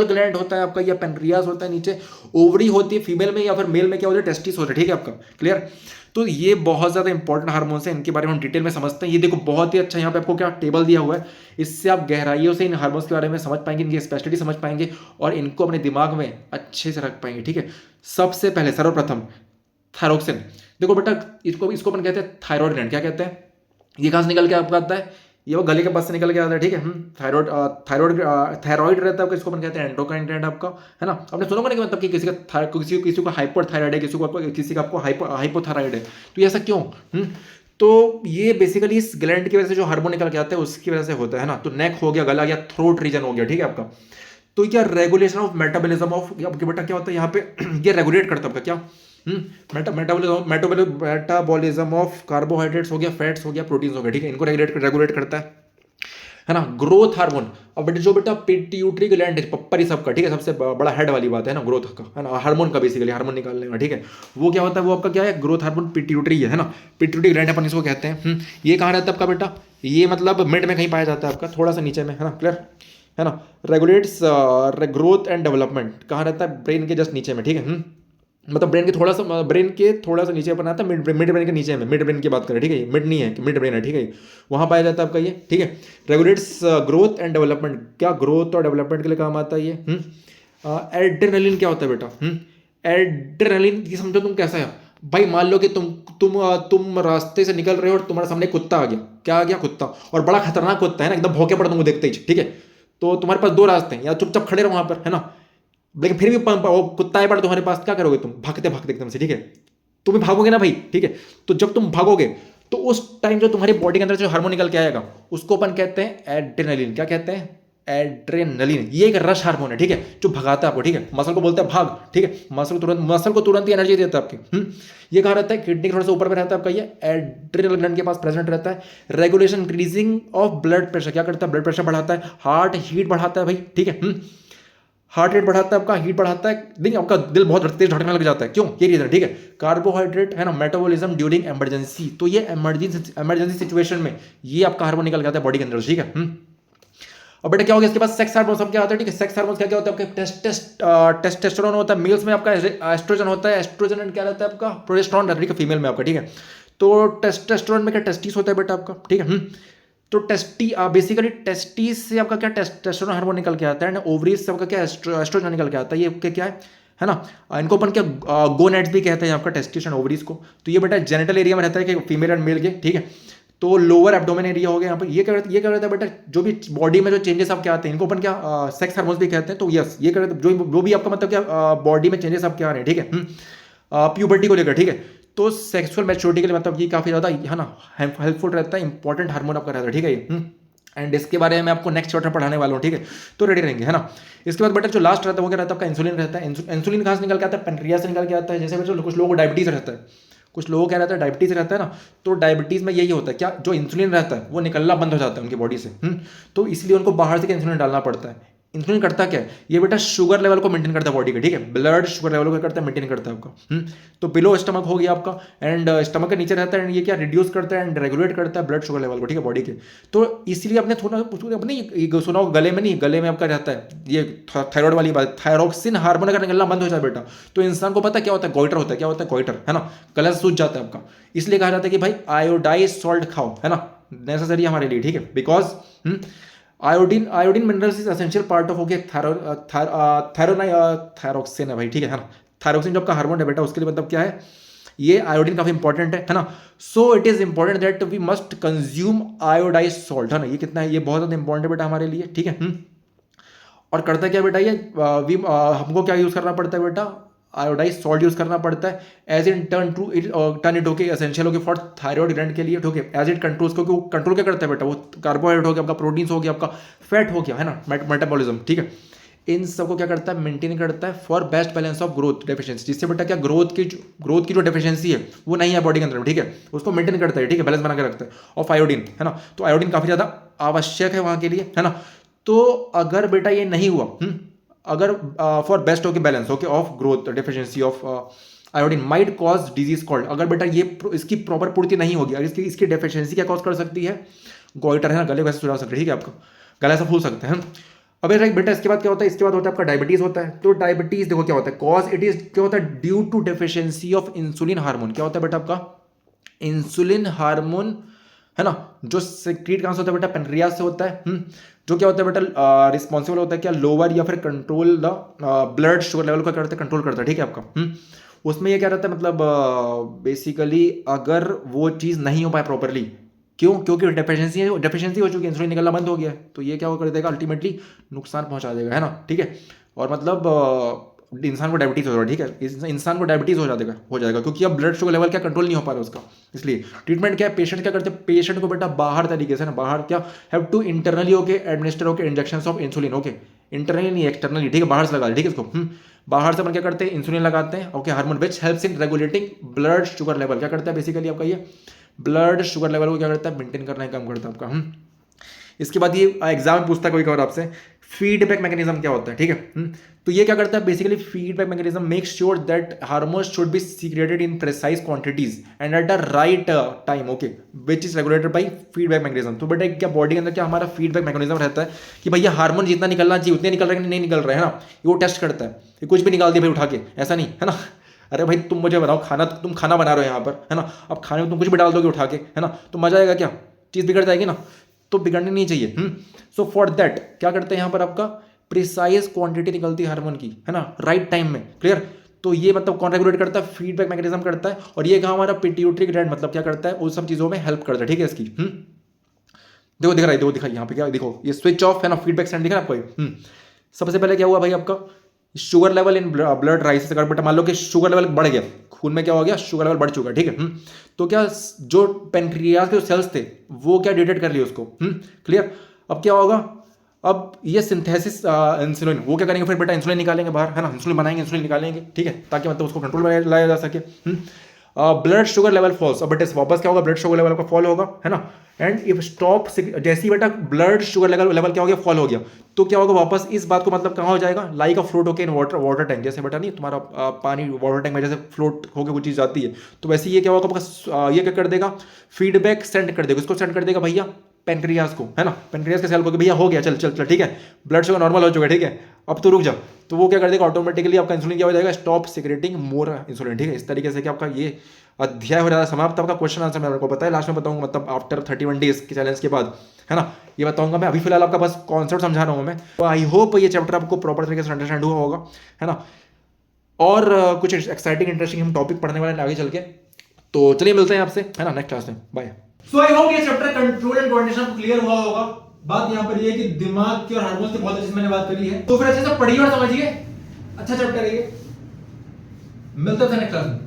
ग्लैंड होता है आपका, या पेनक्रियास होता है नीचे। ओवरी होती है फीमेल में, या फिर मेल में क्या होता है, टेस्टिस होता है, ठीक है आपका, क्लियर। तो ये बहुत ज़्यादा इंपॉर्टेंट हार्मोन्स हैं, इनके बारे में हम डिटेल में समझते हैं। ये देखो बहुत ही अच्छा यहाँ पे आपको क्या टेबल दिया हुआ है, इससे आप गहराइयों से इन हार्मोन्स के बारे में समझ पाएंगे, इनकी स्पेशलिटी समझ पाएंगे और इनको अपने दिमाग में अच्छे से रख पाएंगे, ठीक है। सबसे पहले सर्वप्रथम थायरोक्सिन, देखो बेटा इसको अपन कहते हैं थायरॉइड ग्लैंड, क्या कहते हैं, ये कहाँ से निकल के आपका आता है, ये वो गले के पास से निकल के आता है, ठीक है। थायराइड रहता है आपका, इसको अपन कहते हैं एंडोक्राइन ग्लैंड आपका, है ना। आपने सुना होगा कि मतलब कि किसी को हाइपरथायराइड है, किसी का आपको हाइपोथायराइड है, तो ये ऐसा क्यों। तो ये बेसिकली इस ग्लैंड की वजह से जो हार्मोन निकल के आते हैं उसकी वजह से होता है ना। तो नेक हो गया, गला गया, थ्रोट रीजन हो गया, ठीक है आपका। तो क्या रेगुलेशन ऑफ मेटाबॉलिज्म ऑफ आपके बेटा क्या होता है यहाँ पे ये रेगुलेट करता है आपका क्या, मेटाबॉलिज्म ऑफ कार्बोहाइड्रेट्स हो गया, फैट्स हो गया, प्रोटीन्स हो गया, ठीक है, इनको रेगुलेट करता है ना। ग्रोथ हार्मोन, अब बेटा जो बेटा पिट्यूटरी ग्लैंड है पप्पर ही सबका, ठीक है, सबसे बड़ा हेड वाली बात है ना ग्रोथ का, है ना, हार्मोन का, बेसिकली हार्मोन निकालने का, ठीक है। वो क्या होता है, वो आपका क्या है, ग्रोथ हार्मोन पिट्यूटरी है ना, पिट्यूटरी ग्लैंड अपन इसको कहते हैं। ये कहाँ रहता है आपका बेटा, ये मतलब मिड में कहीं पाया जाता है आपका, थोड़ा सा नीचे में, है ना, क्लियर, है ना। रेगुलेट्स ग्रोथ एंड डेवलपमेंट कहाँ रहता है, ब्रेन के जस्ट नीचे में, ठीक है। मतलब ब्रेन के थोड़ा सा नीचे बनाता है, मिड ब्रेन के नीचे में, मिड ब्रेन की बात करें, ठीक है, मिड नहीं है, मिड ब्रेन है, ठीक है, वहाँ पाया जाता है आपका ये, ठीक है। रेगुलेट्स ग्रोथ एंड डेवलपमेंट, क्या ग्रोथ और डेवलपमेंट के लिए काम आता है ये। एड्रेनलिन क्या होता है बेटा, एड्रेनलिन की समझो तुम कैसा है भाई, मान लो कि तुम रास्ते से निकल रहे हो और तुम्हारे सामने कुत्ता आ गया, क्या आ गया, कुत्ता, और बड़ा खतरनाक कुत्ता है ना, एकदम भौंके पड़ तुमको देखते ही, ठीक है। तो तुम्हारे पास दो रास्ते हैं, या चुपचाप खड़े रहो वहाँ पर, है ना, लेकिन फिर भी वो कुत्ता है पर तुम्हारे पास, क्या करोगे तुम, भागते भागते एकदम से, ठीक है, तुम भागोगे ना भाई, ठीक है। तो जब तुम भागोगे तो उस टाइम जो तुम्हारी बॉडी के अंदर जो हार्मोन निकल के आएगा उसको अपन कहते हैं एड्रेनलिन, क्या कहते हैं, एड्रेनलिन। ये एक रश हार्मोन है, ठीक है, जो भगाता है आपको, ठीक है, मसल को बोलते हैं भाग, ठीक है, मसल को तुरंत ही एनर्जी देता है आपकी। ये कहाँ रहता है, किडनी थोड़ा सा ऊपर में रहता है आपका, ये एड्रेनल ग्लैंड के पास प्रेजेंट रहता है। Regulation increasing of blood pressure, क्या करता है, ब्लड प्रेशर बढ़ाता है, हार्ट हीट बढ़ाता है भाई, ठीक है, हार्ट रेट बढ़ाता है आपका, हीट बढ़ाता है, देखिए आपका दिल बहुत तेज धड़कने लग जाता है, क्यों, ये रीजन, ठीक है। कार्बोहाइड्रेट, है ना, मेटाबॉलिज्म ड्यूरिंग इमरजेंसी, तो ये इमरजेंसी सिचुएशन में ये आपका हार्मोन निकल के आता है बॉडी के अंदर, ठीक है। अब बेटा क्या हो गया इसके बाद, सेक्स हार्मोन सब क्या होता है, ठीक है। सेक्स हार्मोन क्या होता है आपका, टेस्टोस्टेरोन होता है मेल्स में, आपका एस्ट्रोजन होता है, एस्ट्रोजन एंड क्या रहता है आपका, प्रोजेस्टेरोन रहता है फीमेल में आपका, ठीक है। तो टेस्टोस्टेरोन में क्या, टेस्टिस होता है बेटा आपका, ठीक है। तो बेसिकली टेस्टिस से आपका क्या, टेस्टोस्टेरोन हार्मोन निकल के आता है, ओवरीज से आपका क्या, एस्ट्रोजन निकल के आता है, ये क्या है ना। इनको अपन क्या गोनेड्स भी कहते हैं आपका, टेस्टिस एंड ओवरीज को। तो ये बेटा जेनिटल एरिया में रहता है कि फीमेल एंड मेल के, ठीक है। तो लोअर एब्डोमेन एरिया हो गया यहाँ पर। ये क्या करता है बेटा, जो भी बॉडी में जो चेंजेस आपके आते हैं इनको अपन क्या सेक्स हार्मोन्स भी कहते हैं। तो यस, ये करते जो भी आपका मतलब क्या बॉडी में चेंजेस आपके आ रहे हैं, ठीक है, प्यूबर्टी को लेकर, ठीक है, तो सेक्सुअल मैच्योरिटी के लिए मतलब ये काफी ज्यादा है ना हेल्पफुल रहता है, इंपॉर्टेंट हार्मोन आपका रहता है, ठीक है ये। एंड इसके बारे में आपको नेक्स्ट चैप्टर पढ़ाने वाला हूँ, ठीक है, तो रेडी रहेंगे, है ना। इसके बाद बेटा जो लास्ट रहता है वो क्या रहता है आपका इंसुलिन रहता है। इंसुलिन कहाँ से निकल के आता है, पेनक्रियास से निकल के आता है। जैसे बेटा कुछ लोगों को डायबिटीज रहता है, कुछ लोगों को क्या रहता है डायबिटीज रहता है ना, तो डायबिटीज में यही होता है क्या, जो इंसुलिन रहता है वो निकलना बंद हो जाता है उनकी बॉडी से। तो इसलिए उनको बाहर से इंसुलिन डालना पड़ता है। इंसुलिन करता क्या है, ये बेटा शुगर लेवल को मेंटेन करता है बॉडी का, ठीक है, ब्लड शुगर लेवल को करता है, मेंटेन करता है आपका। तो बिलो स्टमक हो गया आपका, एंड स्टमक के नीचे रहता है, एंड ये क्या रिड्यूस करता है एंड रेगुलेट करता है ब्लड शुगर लेवल को, ठीक है, बॉडी के। तो इसलिए अपने थोड़ा अपने सुना हो गले में नहीं, गले में आपका रहता है ये थायराइड वाली बात, थायरोक्सिन हार्मोन अगर निकलना बंद हो जाए बेटा, तो इंसान को पता क्या होता है, गोइटर होता है, क्या होता है गोइटर, है ना, गला सूझ जाता है आपका। इसलिए कहा जाता है कि भाई आयोडाइज सॉल्ट खाओ, है ना, नेसेसरी हमारे लिए, ठीक है, because iodine minerals is essential part of okay thyroxine है भाई, ठीक है ना। थायरोक्सिन जो आपका हार्मोन है बेटा, उसके लिए मतलब क्या है, ये आयोडीन काफी इंपॉर्टेंट है ना। So it is important that we must consume iodise salt, है ना। ये कितना है, ये बहुत ज्यादा इंपॉर्टेंट है बेटा हमारे लिए, ठीक है। और करता क्या बेटा ये, हमको क्या यूज करना पड़ता है बेटा, आयोडाइज सॉल्ट यूज करना पड़ता है, as in turn it okay essential okay for thyroid gland के लिए, ठीक है, एज इट कंट्रोल्स, क्योंकि वो कंट्रोल क्या करता है बेटा, वो कार्बोहाइड्रेट हो गया आपका, प्रोटीन्स हो गया आपका, फैट हो गया, है ना, मेटाबॉलिज्म, ठीक है, इन सबको क्या करता है, मेंटेन करता है for best balance of growth deficiency, जिससे बेटा क्या ग्रोथ की जो डेफिशिएंसी है वो नहीं है बॉडी के अंदर, ठीक है, उसको मेंटेन करता है, ठीक है, बैलेंस बना के रखता है, ऑफ आयोडीन, है ना। तो आयोडीन काफी ज्यादा आवश्यक है वहां के लिए, है ना। तो अगर बेटा ये नहीं हुआ, अगर for best okay balance okay of growth deficiency of iodine might cause disease called, अगर बेटा ये इसकी प्रॉपर पूर्ति नहीं होगी, अगर इसकी डेफिशिएंसी क्या कॉज कर सकती है, गोइटर, है ना, गले वैसे सुझा सकते हैं, ठीक है, आपका गला से फूल सकते हैं। अब राइट बेटा इसके बाद क्या होता है, इसके बाद होता है आपका डायबिटीज होता है। तो डायबिटीज देखो क्या होता है, कॉज इट इज क्या होता है, due to deficiency of insulin hormone. क्या होता है बेटा आपका इंसुलिन हार्मोन, है ना, जो सेक्रीट कहां से होता है बेटा, पेनक्रियास से होता है, जो क्या होता है बेटा रिस्पॉन्सिबल होता है क्या, लोअर या फिर control the blood sugar level को क्या करता है, कंट्रोल करता है, ठीक है आपका। उसमें ये क्या रहता है मतलब बेसिकली अगर वो चीज़ नहीं हो पाए प्रॉपरली, क्योंकि डेफिशिएंसी हो चुकी है, इंसुलिन निकलना बंद हो गया है, तो ये क्या कर देगा, अल्टीमेटली नुकसान पहुंचा देगा, है ना, ठीक है। और मतलब इंसान को डायबिटीज हो रहा है, ठीक है, इंसान को डायबिटीज हो जाएगा क्योंकि अब ब्लड शुगर लेवल क्या कंट्रोल नहीं हो पा रहा उसका। इसलिए ट्रीटमेंट क्या है, पेशेंट क्या करते हैं, पेशेंट को बेटा बाहर तरीके से ना, बाहर क्या have to internally okay administer okay injections of insulin, okay, internally नहीं एक्सटर्नली, ठीक है, बाहर से लगा, ठीक है, इसको बाहर से अपन क्या करते हैं, इंसुलिन लगाते हैं, okay, hormone which helps in regulating blood sugar level. क्या करता है बेसिकली आपका ये ब्लड शुगर लेवल को क्या करता है, मेंटेन करना काम करता है आपका। इसके बाद ये एग्जाम में पूछता है कोई कवर आपसे, फीडबैक मैकेनिज्म क्या होता है, ठीक है। तो ये क्या करता है basically, feedback mechanism make sure that hormones should be secreted in precise quantities and at the right time, okay, which is regulated by feedback mechanism. तो बेटा क्या बॉडी के अंदर क्या हमारा फीडबैक मैकेनिज्म रहता है कि भैया हार्मोन जितना निकलना चाहिए उतने निकल रहे हैं, नहीं निकल रहे हैं ना, वो टेस्ट करता है, ये कुछ भी निकाल दिया भाई उठा के, ऐसा नहीं, है ना। अरे भाई तुम मुझे बताओ, खाना तुम खाना बना रहे हो यहाँ पर, है ना, अब खाने में तुम कुछ भी डाल दोगे उठा के, है ना, तो मजा आएगा क्या, चीज़ बिगड़ जाएगी ना, तो बिगड़नी नहीं चाहिए। सो फॉर दैट क्या करते हैं यहाँ पर आपका प्रिसाइज क्वांटिटी निकलती है हार्मोन की, है ना, राइट टाइम में, क्लियर। तो ये मतलब कौन रेगुलेट करता है, फीडबैक मैकेनिज्म करता है, और ये कहाँ हमारा पिट्यूटरी ग्लैंड मतलब क्या करता है, उस सब चीजों में हेल्प करता है, ठीक है इसकी। देखो दिख रहा है, देखो दिखा यहाँ पे क्या, देखो ये स्विच ऑफ है ना, फीडबैक सेंड दिख रहा है आपको। सबसे पहले क्या हुआ भाई आपका sugar level in blood rice, अगर बेटा मान लो कि शुगर लेवल बढ़ गया खून में, क्या हो गया, शुगर लेवल बढ़ चुका है, ठीक है। तो क्या जो पेनक्रियास के सेल्स थे वो क्या डिटेक्ट कर लिए उसको, क्लियर। अब क्या होगा, अब ये सिंथेसिस इंसुलिन वो क्या करेंगे, फिर बेटा इंसुलिन निकालेंगे बाहर, है ना, इंसुलिन बनाएंगे, इंसुलिन निकालेंगे, ठीक है, ताकि मतलब उसको कंट्रोल में लाया जा सके। ब्लड शुगर लेवल फॉल्स, अब बेटा वापस क्या होगा, ब्लड शुगर लेवल का फॉल होगा, है ना, एंड इफ स्टॉप, जैसे ही बेटा ब्लड शुगर लेवल क्या हो गया, फॉल हो गया, तो क्या होगा वापस इस बात को मतलब कहाँ हो जाएगा, लाइक अ फ्लोट होके इन वाटर टैंक, जैसे बेटा नहीं तुम्हारा पानी वाटर टैंक में जैसे फ्लोट होकर कुछ चीज़ जाती है, तो वैसे ये क्या होगा आपका, ये क्या कर देगा, फीडबैक सेंड कर देगा, इसको सेंड कर देगा भैया पेनक्रियास को, है ना, पेनक्रियास के सेल को कि भैया हो गया, चल चल चल, ठीक है, ब्लड शुगर नॉर्मल हो चुका है, ठीक है, अब तो रुक जा। तो वो क्या कर देगा ऑटोमेटिकली आपका इंसुलिन क्या हो जाएगा, स्टॉप सिक्रेटिंग मोर इंसुलिन, ठीक है। इस तरीके से कि आपका ये अध्याय हो जाता है समाप्त। आपका क्वेश्चन आंसर मैं आपको पता है लास्ट में बताऊंगा, मतलब आफ्टर 31 डेज के चैलेंज के बाद, है ना, ये बताऊंगा मैं। अभी फिलहाल आपका बस कॉन्सेप्ट समझा रहा हूँ मैं, तो आई होप ये चैप्टर आपको प्रॉपर तरीके से अंडरस्टैंड हुआ होगा, है ना। और कुछ एक्साइटिंग इंटरेस्टिंग हम टॉपिक पढ़ने वाले हैं आगे चल के, तो चलिए मिलते हैं आपसे, है ना, नेक्स्ट क्लास में, बाय। सो आई होप ये चैप्टर कंट्रोल एंड कोऑर्डिनेशन आपको क्लियर हुआ होगा। बात यहाँ पर ये है कि दिमाग की और हार्मोन्स की बहुत अच्छे से मैंने बात करी है, तो फिर अच्छे से पढ़िए और समझिए। अच्छा चैप्टर है ये। मिलते हैं नेक्स्ट क्लास में।